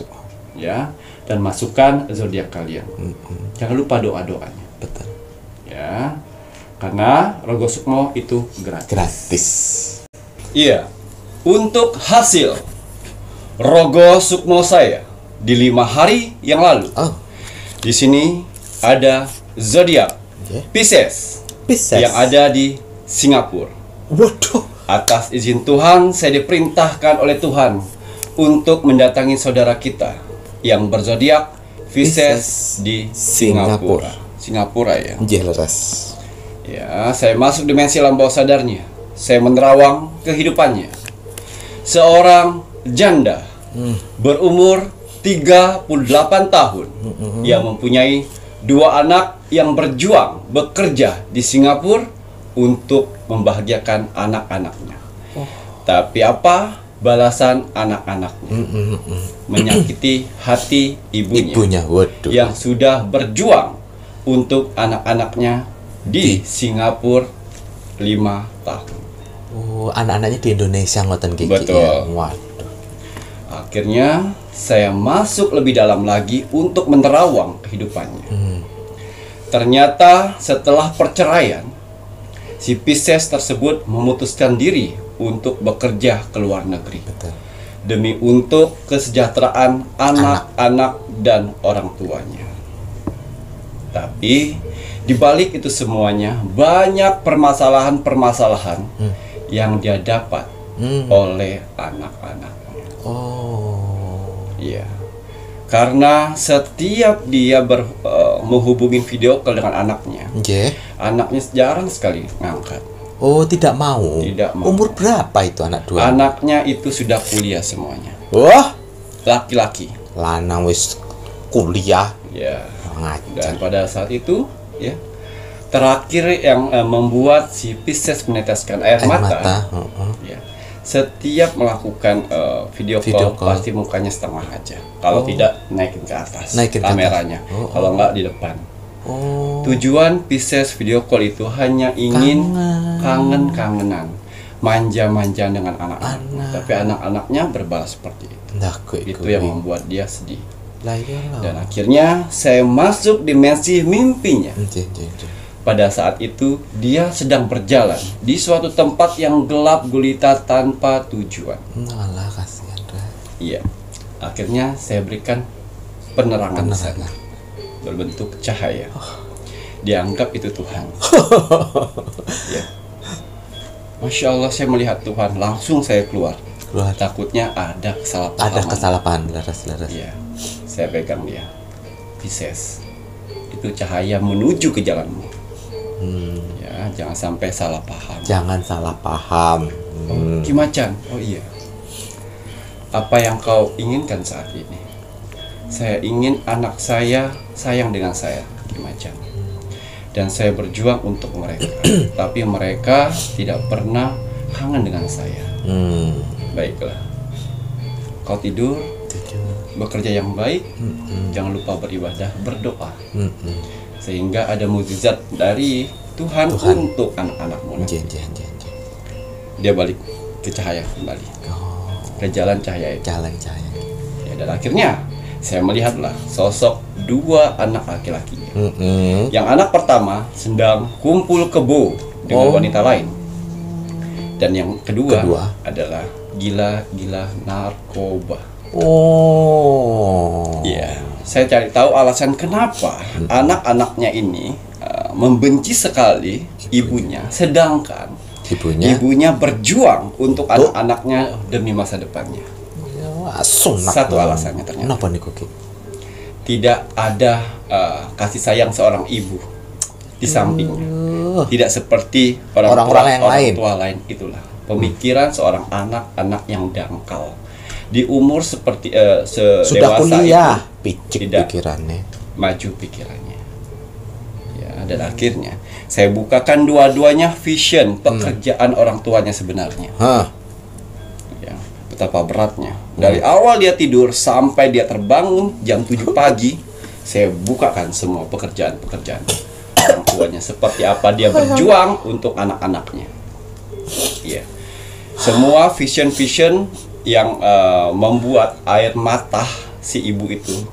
Ya, dan masukkan zodiak kalian. Jangan lupa doa-doanya. Betul. Ya. Karena Rogo Sukmo itu gratis. Gratis. Iya. Untuk hasil Rogo Sukmo saya di 5 hari yang lalu. Oh. Di sini ada zodiak Pisces yang ada di Singapura. Waduh. Atas izin Tuhan, saya diperintahkan oleh Tuhan untuk mendatangi saudara kita yang berzodiak Pisces di Singapura. Singapura ya. Jelas. Ya, saya masuk dimensi alam bawah sadarnya. Saya menerawang kehidupannya. Seorang janda berumur 38 tahun yang mempunyai 2 anak yang berjuang bekerja di Singapura untuk membahagiakan anak-anaknya. Tapi apa balasan anak-anaknya? Menyakiti hati ibunya waduh. yang sudah berjuang untuk anak-anaknya di Singapura 5 tahun. Oh, anak-anaknya di Indonesia ngoten Ki. Betul. Ya? Waduh. Akhirnya saya masuk lebih dalam lagi untuk menerawang kehidupannya. Ternyata setelah perceraian, si Pisces tersebut memutuskan diri untuk bekerja ke luar negeri. Betul. Demi untuk kesejahteraan anak-anak dan orang tuanya. Tapi di balik itu semuanya banyak permasalahan-permasalahan yang dia dapat oleh anak-anaknya. Oh. Iya. Karena setiap dia menghubungin video call dengan anaknya, anaknya jarang sekali ngangkat. Oh, tidak mau. Tidak mau. Umur berapa itu anak dua? Anaknya itu sudah kuliah semuanya. Wah, Laki-laki. lanang wis kuliah. Ya. Dan Ngajar. pada saat itu ya. Terakhir yang membuat si Pisces meneteskan air mata. Ya. Setiap melakukan video call pasti mukanya setengah aja. Kalau tidak naikin ke atas kameranya. Kalau enggak di depan. Tujuan Pisces video call itu hanya ingin kangen-kangenan, manja-manja dengan anak-anak. Tapi anak-anaknya berbalas seperti itu. Itu yang membuat dia sedih. Dan akhirnya saya masuk dimensi mimpinya. Pada saat itu dia sedang berjalan di suatu tempat yang gelap gulita tanpa tujuan. Kasihan. Iya. Akhirnya saya berikan penerangan di sana berbentuk cahaya. Dianggap itu Tuhan. Ya. Masya Allah, saya melihat Tuhan, langsung saya keluar. Takutnya ada kesalahpahaman. Ada kesalahpahaman, laras. Iya. Saya pegang dia. Pisces. Itu cahaya menuju ke jalanmu. Ya, jangan sampai salah paham. Kimacan. Oh iya. Apa yang kau inginkan saat ini? Saya ingin anak saya sayang dengan saya, Kimacan. Dan saya berjuang untuk mereka. Tapi mereka tidak pernah kangen dengan saya. Baiklah. Kau tidur, bekerja yang baik, jangan lupa beribadah, berdoa. Sehingga ada mukjizat dari Tuhan untuk anak-anakmu. Dia balik ke cahaya kembali. Ke jalan cahaya itu. Ya, dan akhirnya saya melihatlah sosok dua anak laki-lakinya. Yang anak pertama sedang kumpul kebo dengan wanita lain. Dan yang kedua adalah gila-gila narkoba. Ya, saya cari tahu alasan kenapa anak-anaknya ini membenci sekali ibunya, sedangkan ibunya berjuang untuk anak-anaknya demi masa depannya. Satu alasannya ternyata. Kenapa nih Koki? Tidak ada kasih sayang seorang ibu di sampingnya. Tidak seperti orang tua lain. Itulah pemikiran seorang anak-anak yang dangkal. Di umur seperti sudah kuliah, picik pikirannya, maju pikirannya. Ya, dan akhirnya saya bukakan dua-duanya vision pekerjaan orang tuanya sebenarnya. Ya, betapa beratnya. Dari awal dia tidur sampai dia terbangun jam 7 pagi, saya bukakan semua pekerjaan-pekerjaan orang tuanya, seperti apa dia berjuang untuk anak-anaknya. Ya. Semua vision yang membuat air mata si ibu itu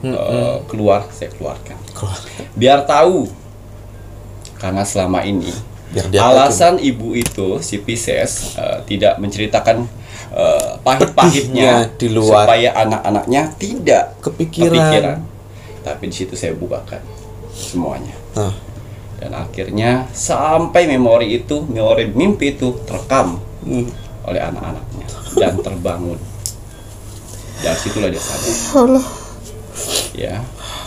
keluar, saya keluarkan. Biar tahu, karena selama ini alasan ibu itu, si Pisces, tidak menceritakan pahit-pahitnya di luar, supaya anak-anaknya tidak kepikiran. Tapi di situ saya bukakan semuanya. Dan akhirnya sampai memori mimpi itu terekam oleh anak-anaknya dan terbangun. Dari situlah dia sadar. Ya,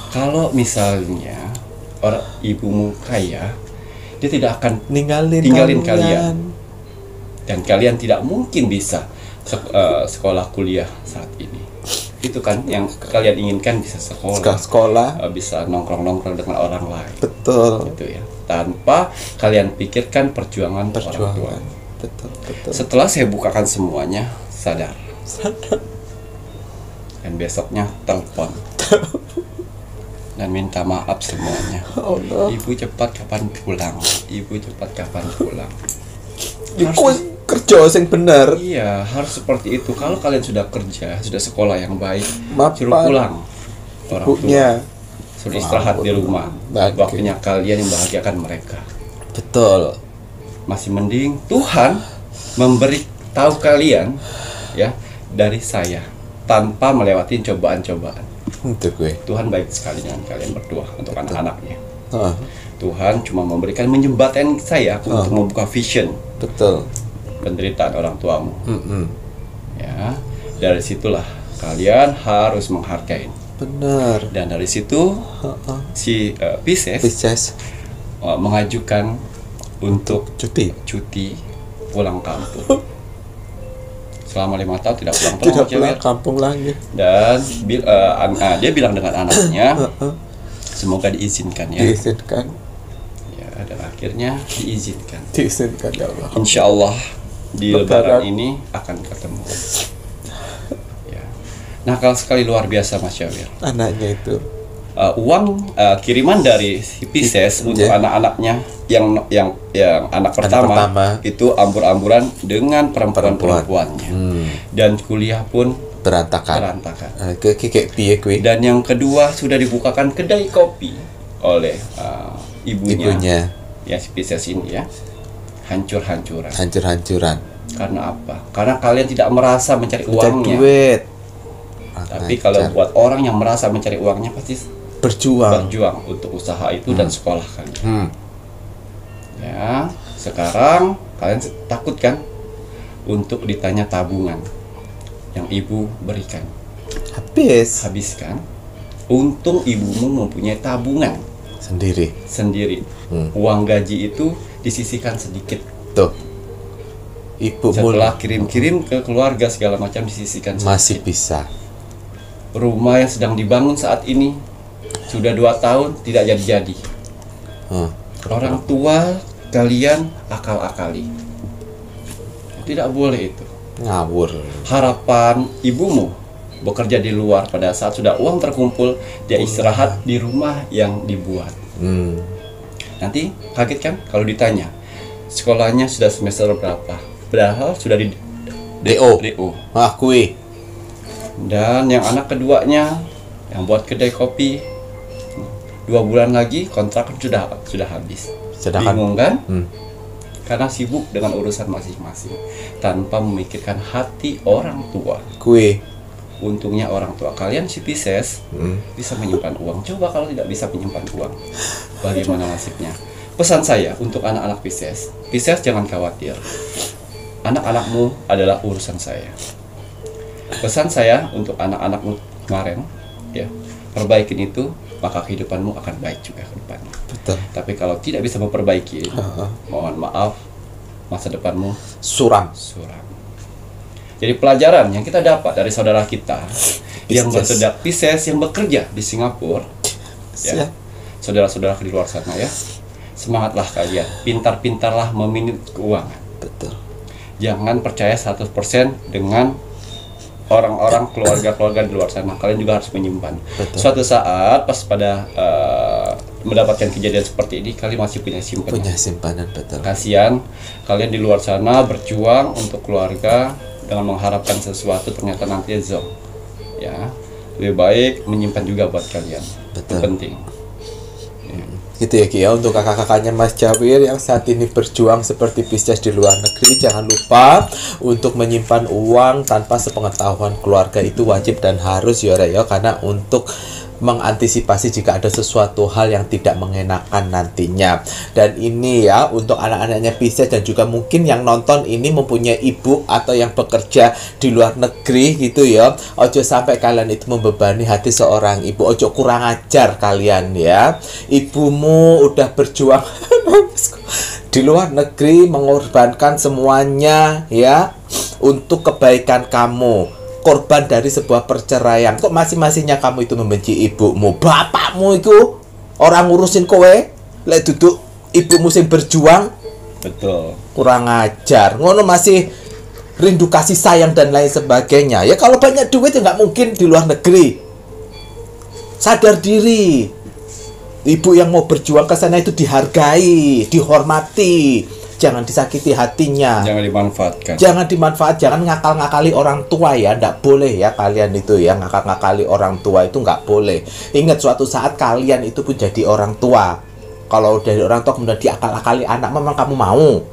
kalau misalnya orang ibumu kaya, dia tidak akan tinggalin kalian. Dan kalian tidak mungkin bisa sekolah kuliah saat ini. Itu kan yang kalian inginkan, bisa sekolah, bisa nongkrong-nongkrong dengan orang lain. Betul. Gitu ya. Tanpa kalian pikirkan perjuangan orang tua. Betul. Setelah saya bukakan semuanya, sadar. Dan besoknya telepon dan minta maaf semuanya. Ibu cepat kapan pulang? Harus kerja yang benar. Iya, harus seperti itu. Kalau kalian sudah kerja, sudah sekolah yang baik, suruh pulang orang tua. Suruh istirahat di rumah. Waktunya kalian yang bahagiakan mereka. Betul. Masih mending Tuhan memberi tahu kalian ya dari saya tanpa melewati cobaan-cobaan. Tuhan baik sekali dengan kalian berdua untuk anak-anaknya. Tuhan cuma memberikan menjembatani saya untuk membuka vision. Betul. Penderitaan orang tuamu. Ya, dari situlah kalian harus menghargai. Benar. Dan dari situ si Pisces mengajukan untuk cuti pulang kampung. Selama 5 tahun tidak pulang kampung lagi. Dan dia bilang dengan anaknya, semoga diizinkan ya. dan akhirnya diizinkan. Diizinkan ya Allah. Insya Allah di Lebaran. Lebaran ini akan ketemu. Ya. Nakal sekali, luar biasa Mas Syawir. Anaknya itu. Uang kiriman dari si Pisces untuk Ya. anak-anaknya yang anak pertama, pertama. itu ambur-amburan dengan perempuan-perempuannya. Dan kuliah pun Berantakan. berantakan. Kayak piye kuwi? Dan yang kedua, sudah dibukakan kedai kopi oleh ibunya. Ya, si Pisces ini ya. Hancur-hancuran. Hancur-hancuran. Karena apa? Karena kalian tidak merasa mencari Mencari uangnya. duit. Tapi kalau buat orang yang merasa mencari uangnya pasti berjuang. berjuang untuk usaha itu dan sekolah kalian. Ya, sekarang kalian takut kan untuk ditanya tabungan yang ibu berikan. Habiskan Untung ibumu mempunyai tabungan sendiri. sendiri. Uang gaji itu disisihkan sedikit. Tuh. Ibu Setelah kirim-kirim ke keluarga segala macam disisihkan sedikit. masih bisa. Rumah yang sedang dibangun saat ini sudah 2 tahun tidak jadi-jadi. Orang tua kalian akal-akali. Tidak boleh itu. Ngawur. Harapan ibumu bekerja di luar pada saat sudah uang terkumpul, dia istirahat di rumah yang dibuat. Nanti kaget kan kalau ditanya sekolahnya sudah semester berapa, padahal sudah di DO. DO. Akui. Dan yang anak keduanya yang buat kedai kopi, 2 bulan lagi kontrak sudah habis. Sedangkan Bingung kan? Karena sibuk dengan urusan masing-masing tanpa memikirkan hati orang tua. kui. Untungnya orang tua kalian si Pisces bisa menyimpan uang. Coba kalau tidak bisa menyimpan uang, bagaimana nasibnya? Pesan saya untuk anak-anak Pisces, Pisces jangan khawatir. Anak-anakmu adalah urusan saya. Pesan saya untuk anak-anakmu kemarin, ya, perbaikin itu, maka kehidupanmu akan baik juga ke depannya. Betul. Tapi kalau tidak bisa memperbaiki, mohon maaf, masa depanmu Suram. suram. Jadi pelajaran yang kita dapat dari saudara kita yang bersedak Pisces yang bekerja di Singapura, ya, saudara-saudara di luar sana ya, semangatlah kalian, pintar-pintarlah memanage keuangan. Betul. Jangan percaya 100% dengan orang-orang keluarga-keluarga di luar sana. Kalian juga harus menyimpan. Betul. Suatu saat pas pada mendapatkan kejadian seperti ini, kalian masih punya simpanan. Punya simpanan, betul. Kasihan kalian di luar sana berjuang untuk keluarga dengan mengharapkan sesuatu, ternyata nanti zonk. Ya, lebih baik menyimpan juga buat kalian. Betul. Itu penting. Gitu ya Ki ya, untuk kakak-kakaknya Mas Jawir yang saat ini berjuang seperti Pisces di luar negeri, jangan lupa untuk menyimpan uang tanpa sepengetahuan keluarga itu wajib dan harus ya Rek ya, karena untuk mengantisipasi jika ada sesuatu hal yang tidak mengenakan nantinya. Dan ini ya untuk anak-anaknya Pisces dan juga mungkin yang nonton ini mempunyai ibu atau yang bekerja di luar negeri gitu ya. Ojo sampai kalian itu membebani hati seorang ibu, ojo kurang ajar kalian ya. Ibumu udah berjuang di luar negeri, mengorbankan semuanya ya untuk kebaikan kamu, korban dari sebuah perceraian. Kok masing-masingnya kamu itu membenci ibumu, bapakmu itu orang ngurusin kowe, lek duduk ibumu sing berjuang. Betul. Kurang ajar, ngono masih rindu kasih sayang dan lain sebagainya. Ya kalau banyak duit ya nggak mungkin di luar negeri. Sadar diri. Ibu yang mau berjuang ke sana itu dihargai, dihormati. Jangan disakiti hatinya. Jangan dimanfaatkan. Jangan dimanfaat, jangan ngakal-ngakali orang tua ya. Nggak boleh ya kalian itu ya, ngakal-ngakali orang tua itu nggak boleh. Ingat suatu saat kalian itu pun jadi orang tua. Kalau dari orang tua kemudian diakal-akali anak, memang kamu mau?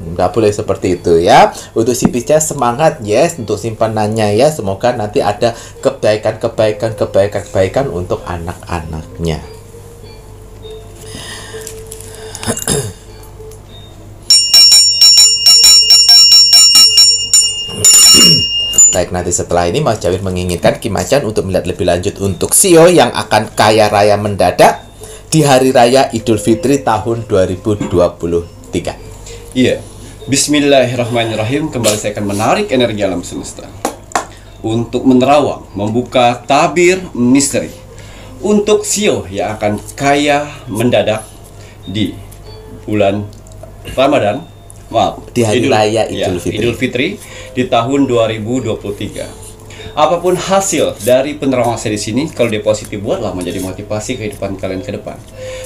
Nggak boleh seperti itu ya. Untuk si Pisces semangat yes untuk simpanannya ya. Semoga nanti ada kebaikan untuk anak-anaknya. Baik, nanti setelah ini Mas Jawir menginginkan Ki Macan untuk melihat lebih lanjut untuk Sio yang akan kaya raya mendadak di Hari Raya Idul Fitri tahun 2023. Iya. Bismillahirrahmanirrahim. Kembali saya akan menarik energi alam semesta untuk menerawang, membuka tabir misteri untuk Sio yang akan kaya mendadak di bulan Ramadan, maaf, Di hari raya Idul Fitri. Idul Fitri di tahun 2023. Apapun hasil dari penerangan saya di sini, kalau dia positif buatlah menjadi motivasi kehidupan kalian ke depan.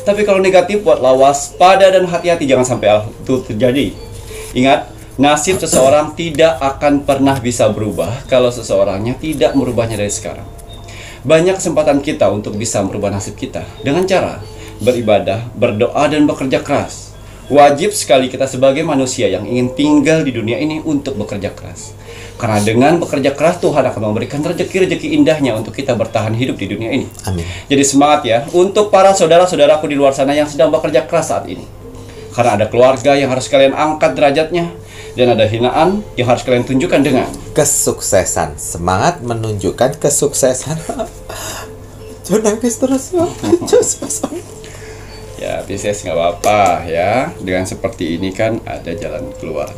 Tapi kalau negatif buatlah waspada dan hati-hati, jangan sampai hal itu terjadi. Ingat, nasib seseorang tidak akan pernah bisa berubah kalau seseorangnya tidak merubahnya dari sekarang. Banyak kesempatan kita untuk bisa merubah nasib kita dengan cara beribadah, berdoa, dan bekerja keras. Wajib sekali kita sebagai manusia yang ingin tinggal di dunia ini untuk bekerja keras. Karena dengan bekerja keras Tuhan akan memberikan rezeki-rezeki indahnya untuk kita bertahan hidup di dunia ini. Amin. Jadi semangat ya untuk para saudara-saudaraku di luar sana yang sedang bekerja keras saat ini. Karena ada keluarga yang harus kalian angkat derajatnya, dan ada hinaan yang harus kalian tunjukkan dengan kesuksesan. Semangat menunjukkan kesuksesan. Jangan nangis terus ya. Just pasang. ya Pisces, nggak apa-apa ya. Dengan seperti ini kan ada jalan keluar.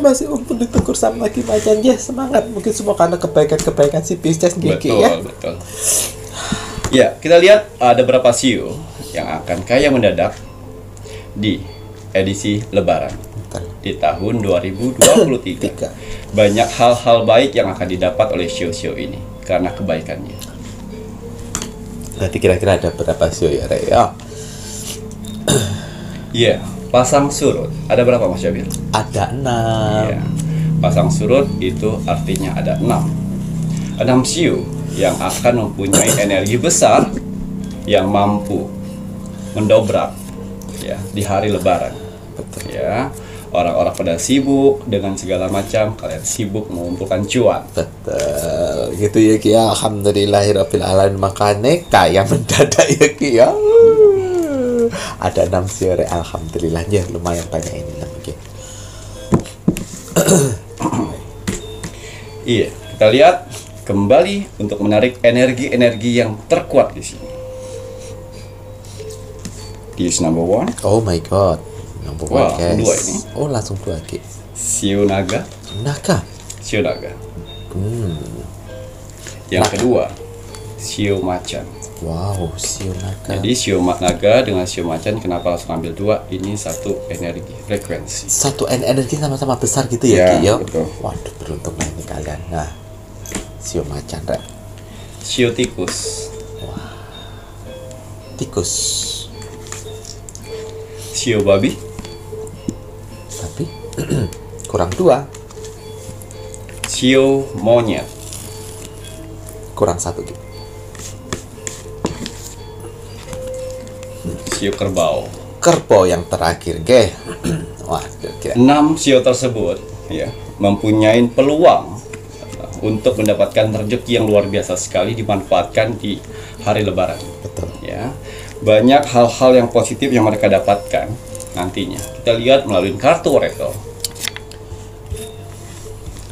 Masih untung ditegur sama lagi macan ya. Semangat, mungkin semua karena kebaikan-kebaikan si Pisces Gigi ya. Betul. Ya, kita lihat ada beberapa siu yang akan kaya mendadak di edisi Lebaran di tahun 2023. Banyak hal-hal baik yang akan didapat oleh siu-siu ini karena kebaikannya. Berarti kira-kira ada berapa siu ya, Rey? Iya, pasang surut. Ada berapa Mas Jabir? Ada 6. Iya. Pasang surut itu artinya ada 6. 6 siu yang akan mempunyai energi besar yang mampu mendobrak ya di hari Lebaran. Betul. Ya, orang-orang pada sibuk dengan segala macam, kalian sibuk mengumpulkan cuan. Betul. Gitu ya Ki. Alhamdulillahirabbil alamin, makanya kaya mendadak ya Ki ya. Ada 6 siu, Rey. Alhamdulillah ya, lumayan banyak ini Ki. Iya, kita lihat kembali untuk menarik energi-energi yang terkuat di sini. This number 1. Oh my god. Number Wah, 1 guys. 2 ini. Oh, langsung 2 Ki. Siu naga. Naga. Siu naga. Yang kedua, siu macan. Wow, siu naga. Jadi siu naga dengan siu macan, kenapa langsung ambil 2? Ini satu energi frekuensi. Satu energi sama-sama besar gitu ya Ki ya. Betul. Waduh, beruntung lah ini kalian. Nah, siu macan, Rey. Siu tikus. Tikus. Siu babi. Tapi kurang 2. Siu monyet. Kurang 1 Ki. Siu kerbau. Kerbau yang terakhir, Ge. Wah, kira-kira 6 siu tersebut ya mempunyai peluang untuk mendapatkan rezeki yang luar biasa sekali dimanfaatkan di hari Lebaran. betul. Ya, banyak hal-hal yang positif yang mereka dapatkan nantinya. Kita lihat melalui kartu oracle.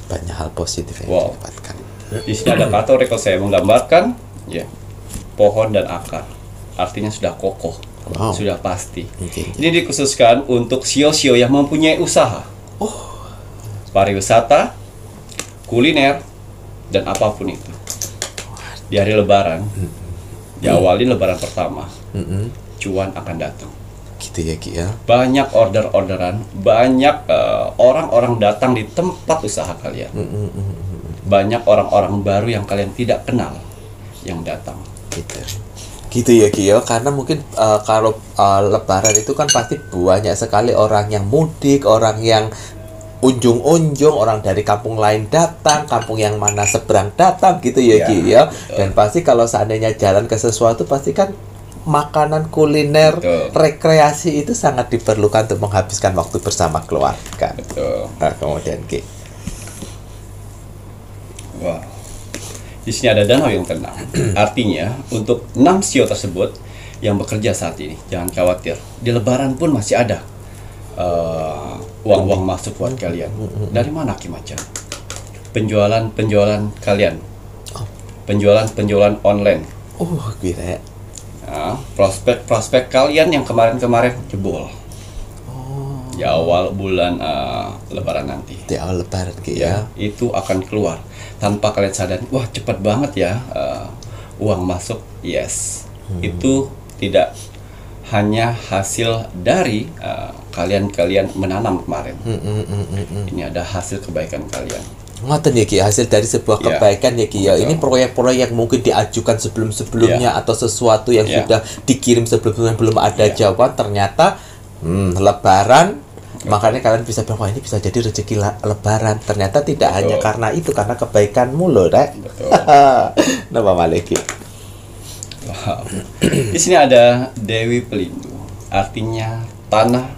Banyak hal positif yang Wow. didapatkan. Di sini ada kartu oracle saya menggambarkan ya pohon dan akar. Artinya sudah kokoh, sudah pasti. Okay. Ini dikhususkan untuk sio-sio yang mempunyai usaha. Pariwisata, kuliner, dan apapun itu. Di hari Lebaran, diawali Lebaran pertama, cuan akan datang. Gitu ya Ki ya. Banyak orderan, banyak orang-orang datang di tempat usaha kalian. Banyak orang-orang baru yang kalian tidak kenal yang datang. Gitu ya Ki ya, karena mungkin kalau Lebaran itu kan pasti banyak sekali orang yang mudik, orang yang unjung-unjung, orang dari kampung lain datang, kampung yang mana seberang datang gitu ya Ki ya. Dan pasti kalau seandainya jalan ke sesuatu pasti kan makanan kuliner, rekreasi itu sangat diperlukan untuk menghabiskan waktu bersama keluarga. Betul. Nah, kemudian Ki. Wah. Di sini ada danau yang tenang. Artinya untuk 6 sio tersebut yang bekerja saat ini, jangan khawatir. Di Lebaran pun masih ada uang-uang masuk buat kalian. Dari mana Ki Macan? Penjualan kalian. Penjualan online. Gila. Nah, prospek kalian yang kemarin-kemarin jebol. Di awal bulan Lebaran nanti. Di awal Lebaran Ki ya. Itu akan keluar tanpa kalian sadari. Wah, cepat banget ya uang masuk. Yes. Itu tidak hanya hasil dari kalian menanam kemarin. Ini ada hasil kebaikan kalian. Ngoten ya Ki, hasil dari sebuah Ya, kebaikan ya Ki ya. Ini proyek-proyek yang mungkin diajukan sebelum-sebelumnya atau sesuatu yang Ya. sudah dikirim sebelum-sebelumnya belum ada Ya. jawaban, ternyata Lebaran. Makanya kalian bisa bilang, wah ini bisa jadi rezeki Lebaran. Ternyata tidak hanya karena itu, karena kebaikanmu loh, Rek. Betul. Napa malih Ki? Wow. Di sini ada Dewi Pelindung, artinya tanah,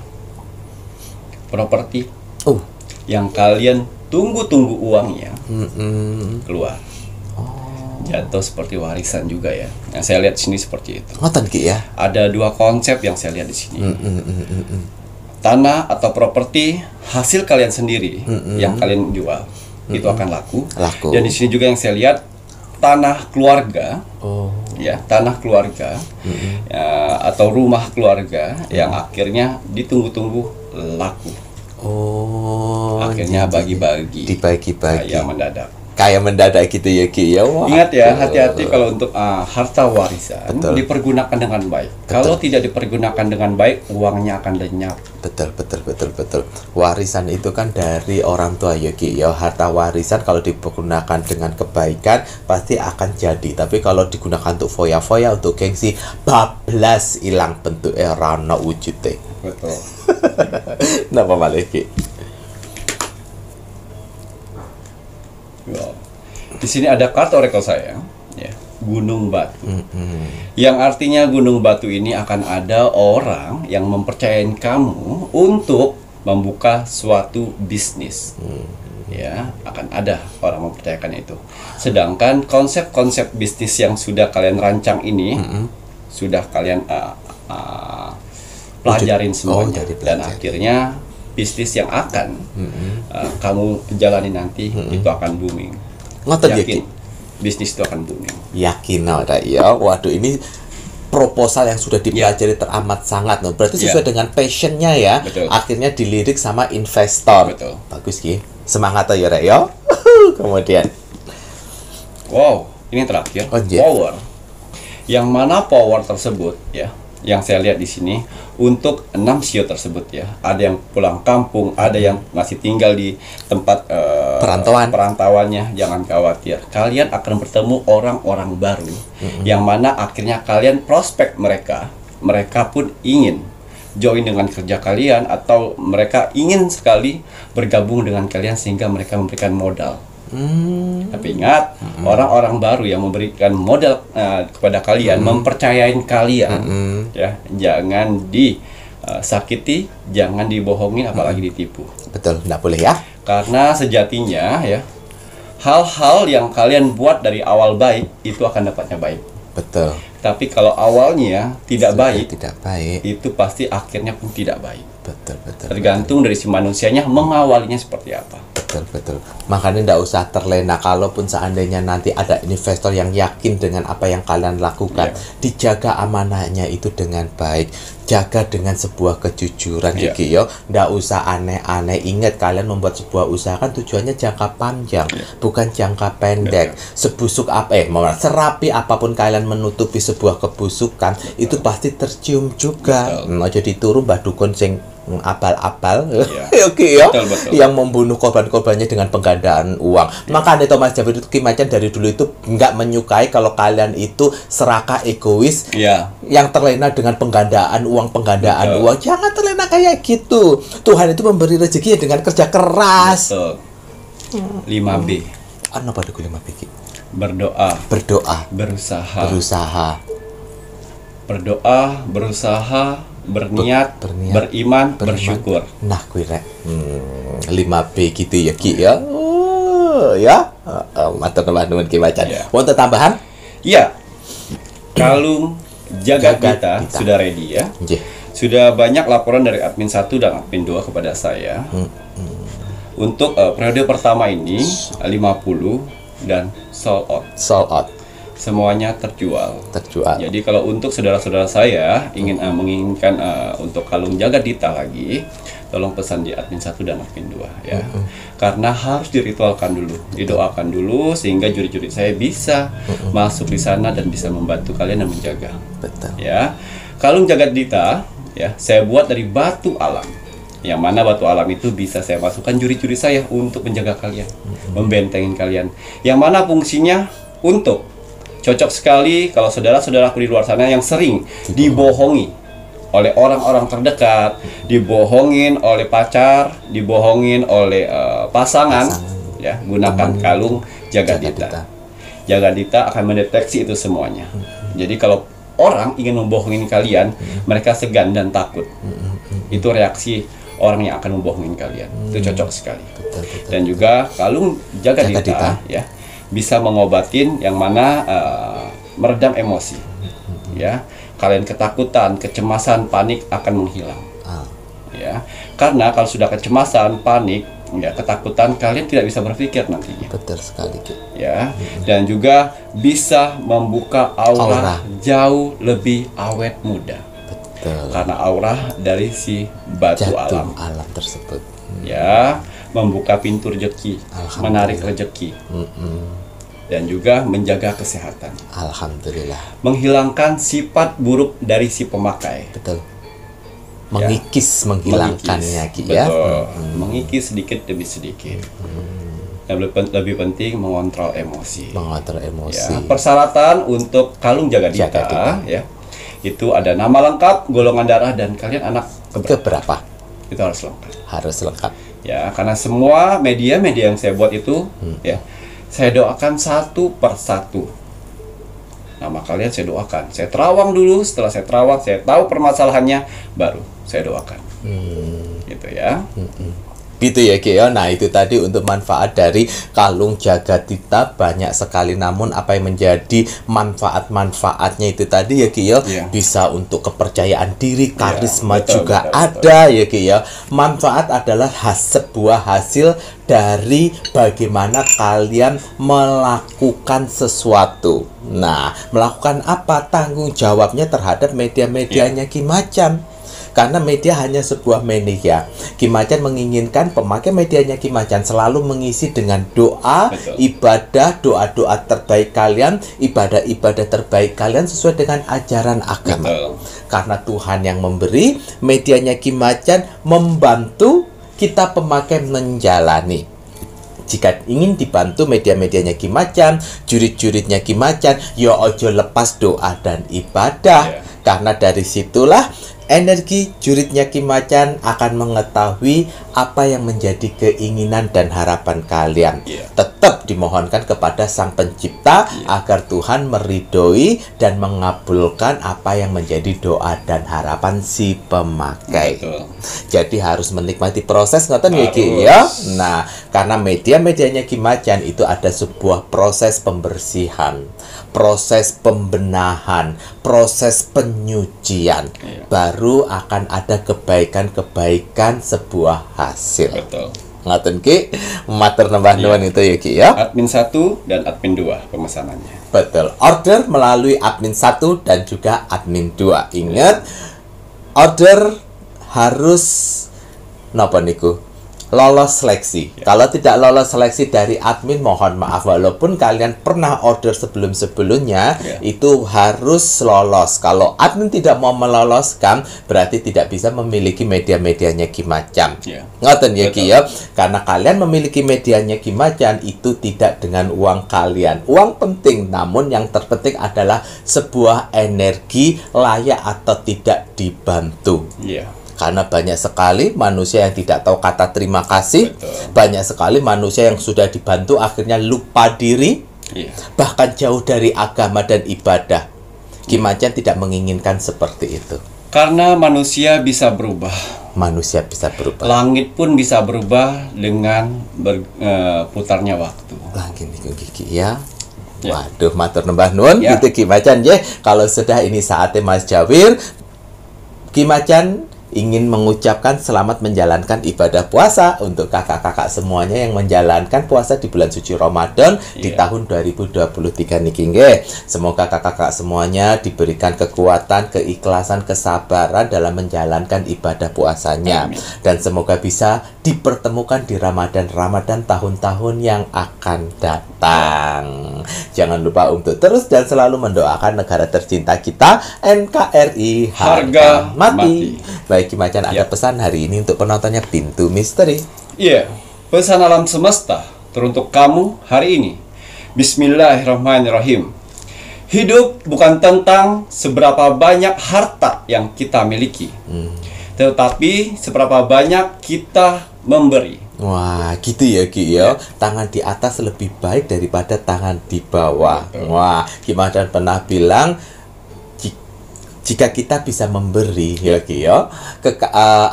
properti Oh. yang kalian tunggu-tunggu uangnya keluar. Jatuh seperti warisan juga ya. Yang saya lihat di sini seperti itu. Ngoten Ki ya. Ada dua konsep yang saya lihat di sini. Tanah atau properti hasil kalian sendiri yang kalian jual itu akan laku. Laku. Dan di sini juga yang saya lihat tanah keluarga. Oh. Ya, tanah keluarga ya, atau rumah keluarga yang akhirnya ditunggu-tunggu laku. Oh. Akhirnya bagi-bagi. Dibagi-bagi. Kayak mendadak. Kayak mendadak gitu ya Ki ya. Wah. Ingat ya, hati-hati kalau untuk harta warisan Betul. dipergunakan dengan baik. Kalau tidak dipergunakan dengan baik, uangnya akan lenyap. Betul. Warisan itu kan dari orang tua ya Ki ya. Harta warisan kalau digunakan dengan kebaikan pasti akan jadi. Tapi kalau digunakan untuk foya-foya, untuk gengsi, bablas hilang bentuknya, rana wujudnya. Betul. Napa malih Ki? Wow. Di sini ada kartu oracle saya, ya, Gunung Batu. Yang artinya Gunung Batu ini akan ada orang yang mempercayain kamu untuk membuka suatu bisnis. Ya, akan ada orang mempercayakan itu. Sedangkan konsep-konsep bisnis yang sudah kalian rancang ini sudah kalian pelajarin semuanya, jadi dan pelajari. akhirnya bisnis yang akan kamu jalani nanti itu akan booming. Ngoten ya Yakin, Ki. bisnis itu akan booming. Yakin ora ya. Waduh, ini proposal yang sudah dipelajari teramat sangat loh. Berarti sesuai dengan passionnya ya. Betul. Akhirnya dilirik sama investor. Betul. Bagus Ki. Semangat ya Rek ya. Kemudian Wow, ini terakhir, Oh, iya. power. Yang mana power tersebut ya? Yang saya lihat di sini untuk 6 sio tersebut ya. Ada yang pulang kampung, ada yang masih tinggal di tempat perantauannya. Jangan khawatir. Kalian akan bertemu orang-orang baru yang mana akhirnya kalian prospek mereka. Mereka pun ingin join dengan kerja kalian atau mereka ingin sekali bergabung dengan kalian sehingga mereka memberikan modal. Tapi ingat, orang-orang baru yang memberikan modal kepada kalian, mempercayain kalian, ya, jangan disakiti, jangan dibohongin, apalagi ditipu. betul, enggak boleh ya. Karena sejatinya, ya, hal-hal yang kalian buat dari awal baik itu akan dapatnya baik. Betul. Tapi kalau awalnya tidak Sudah baik, tidak baik. itu pasti akhirnya pun tidak baik. Betul. Tergantung dari si manusianya mengawalinya seperti apa. Betul. Makanya tidak usah terlena. Kalaupun seandainya nanti ada investor yang yakin dengan apa yang kalian lakukan, dijaga amanahnya itu dengan baik. Jaga dengan sebuah kejujuran Ki yo. Tidak usah aneh-aneh. Ingat, kalian membuat sebuah usaha kan tujuannya jangka panjang, bukan jangka pendek. Sebusuk serapi apapun kalian menutupi sebuah kebusukan, itu pasti tercium juga. Jadi turun Mbah Dukun sing abal-abal Oke ya, Betul. yang membunuh korban-korbannya dengan penggandaan uang. Makanya Thomas Javid itu Ki Macan dari dulu itu nggak menyukai kalau kalian itu serakah, egois, yang terlena dengan penggandaan uang. Jangan terlena kayak gitu. Tuhan itu memberi rezeki dengan kerja keras. Betul. 5B. Apa pada 5B Ki? Berdoa, berusaha. Berdoa, berusaha, berniat, beriman, bersyukur. Nah, kuwi rek. 5B gitu ya Ki ya. Ya. Matur nuwun Ki Macan. Wonten tambahan? Iya. Kalung Jagat Dita sudah ready ya. Sudah banyak laporan dari admin 1 dan admin 2 kepada saya. Untuk periode pertama ini 50 dan sold out. Semuanya terjual. Jadi kalau untuk saudara-saudara saya menginginkan untuk kalung Jagat Dita lagi, tolong pesan di admin 1 dan admin 2 ya. Karena harus diritualkan dulu, didoakan dulu sehingga juri-juri saya bisa masuk di sana dan bisa membantu kalian dan menjaga. Betul. Ya. Kalung Jagadita ya, saya buat dari batu alam. Yang mana batu alam itu bisa saya masukkan juri-juri saya untuk menjaga kalian, membentengin kalian. Yang mana fungsinya untuk cocok sekali kalau saudara-saudaraku di luar sana yang sering dibohongi oleh orang-orang terdekat, dibohongin oleh pacar, dibohongin oleh pasangan, ya, gunakan kalung Jagadita. Jagadita akan mendeteksi itu semuanya. Jadi kalau orang ingin membohongin kalian, mereka segan dan takut. Itu reaksi orang yang akan membohongin kalian. Itu cocok sekali. Dan juga kalung Jagadita ya, bisa mengobatin yang mana meredam emosi. Ya, kalian ketakutan, kecemasan, panik akan menghilang. Ya, karena kalau sudah kecemasan, panik, ya, ketakutan, kalian tidak bisa berpikir nantinya. Betul sekali, Ki. Ya, dan juga bisa membuka aura jauh lebih awet muda. Betul. Karena aura dari si batu Jatuh alam tersebut. ya, membuka pintu rezeki, menarik rezeki, dan juga menjaga kesehatan, Alhamdulillah. menghilangkan sifat buruk dari si pemakai. Betul. Mengikis, menghilangkannya, Ki, ya. Betul. Mengikis sedikit demi sedikit. Dan lebih penting mengontrol emosi. Mengontrol emosi. Ya, persyaratan untuk kalung Jagadita ya, itu ada nama lengkap, golongan darah, dan kalian anak Keberapa? Itu harus lengkap. Harus lengkap. Ya, karena semua media-media yang saya buat itu ya, saya doakan satu per satu. Nama kalian saya doakan. Saya terawang dulu, setelah saya terawang, saya tahu permasalahannya, baru saya doakan. Gitu ya. Gitu ya, Ki, ya. Nah, itu tadi untuk manfaat dari kalung Jagadita banyak sekali. Namun apa yang menjadi manfaat-manfaatnya itu tadi ya, Ki, ya, bisa untuk kepercayaan diri, karisma juga ada ya, Ki, ya. Manfaat adalah sebuah hasil dari bagaimana kalian melakukan sesuatu. Nah, melakukan apa? Tanggung jawabnya terhadap media-medianya Ki Macan. Karena media hanya sebuah media. Ki Macan menginginkan pemakai medianya Ki Macan selalu mengisi dengan doa, ibadah, doa-doa terbaik kalian, ibadah-ibadah terbaik kalian sesuai dengan ajaran agama. Karena Tuhan yang memberi, medianya Ki Macan membantu kita pemakai menjalani. Jika ingin dibantu media-medianya Ki Macan, jurid-juridnya Ki Macan, ya ojo lepas doa dan ibadah. Karena dari situlah energi juridnya Ki Macan akan mengetahui apa yang menjadi keinginan dan harapan kalian. Tetap dimohonkan kepada Sang Pencipta agar Tuhan meridhoi dan mengabulkan apa yang menjadi doa dan harapan si pemakai. Jadi harus menikmati proses, ngoten ya, Ki, ya. Nah, karena media-medianya Ki Macan itu ada sebuah proses pembersihan, proses pembenahan, proses penyucian. Baru akan ada kebaikan-kebaikan sebuah hasil. Betul. Ngaten, Ki, matur nambah nuwun itu ya, Ki, ya. Admin 1 dan admin 2 pemesanannya. Betul. Order melalui admin 1 dan juga admin 2. Ingat, order harus napa niku? Lolos seleksi. Kalau tidak lolos seleksi dari admin, mohon maaf, walaupun kalian pernah order sebelum-sebelumnya, itu harus lolos. Kalau admin tidak mau meloloskan, berarti tidak bisa memiliki media-medianya Ki Macan. Ngoten ya, Ki, ya. Karena kalian memiliki medianya Ki Macan itu tidak dengan uang kalian. Uang penting, namun yang terpenting adalah sebuah energi layak atau tidak dibantu. Karena banyak sekali manusia yang tidak tahu kata terima kasih. Banyak sekali manusia yang sudah dibantu akhirnya lupa diri, bahkan jauh dari agama dan ibadah. Ki Macan tidak menginginkan seperti itu. Karena manusia bisa berubah. Manusia bisa berubah. Langit pun bisa berubah dengan putarnya waktu. Langit itu, Ki, ya. Waduh, matur nembah nuwun gitu Ki Macan ya. Kalau sudah ini saatnya Mas Jawir, Ki Macan ingin mengucapkan selamat menjalankan ibadah puasa untuk kakak-kakak semuanya yang menjalankan puasa di bulan suci Ramadan di tahun 2023 niki nggih. Semoga kakak-kakak semuanya diberikan kekuatan, keikhlasan, kesabaran dalam menjalankan ibadah puasanya. Dan semoga bisa dipertemukan di Ramadan tahun-tahun yang akan datang. Jangan lupa untuk terus dan selalu mendoakan negara tercinta kita, NKRI harga mati. Baik Ki Macan, ada pesan hari ini untuk penontonnya Pintu Misteri. Iya, pesan alam semesta teruntuk kamu hari ini. Bismillahirrahmanirrahim. Hidup bukan tentang seberapa banyak harta yang kita miliki, tetapi seberapa banyak kita memberi. Wah, gitu ya Ki ya. Tangan di atas lebih baik daripada tangan di bawah. Wah, Ki Macan pernah bilang jika kita bisa memberi ya Ki ya,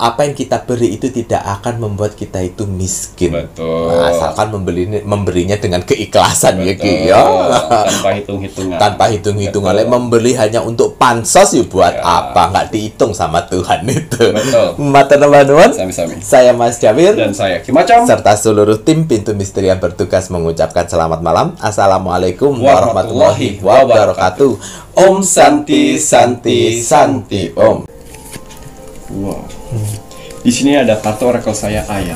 apa yang kita beri itu tidak akan membuat kita itu miskin. Betul. Nah, asalkan memberinya dengan keikhlasan. Betul. Ya Ki ya. Tanpa hitung-hitungan. Tanpa hitung-hitungan. Membeli hanya untuk pansos ya buat apa? Nggak dihitung sama Tuhan itu. Betul. Matur nuwun. Sami-sami. Saya Mas Jawir Dan saya Ki Macam. serta seluruh tim Pintu Misteri yang bertugas mengucapkan selamat malam. Assalamualaikum warahmatullahi wabarakatuh. Om Santi Santi Santi Om. Wow. Di sini ada kartu orakel saya air.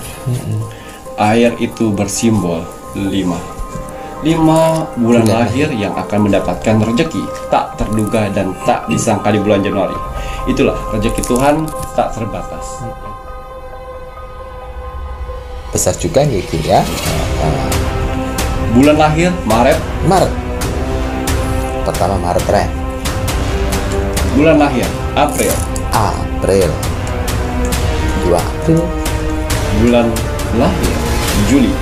Air itu bersimbol 5. 5 bulan lahir yang akan mendapatkan rezeki tak terduga dan tak disangka di bulan Januari. Itulah rezeki Tuhan tak terbatas. Besar juga nih Ki ya. Bulan lahir Maret. Pertama Maret Ren. Bulan lahir April. 2 April. Bulan lahir Juli.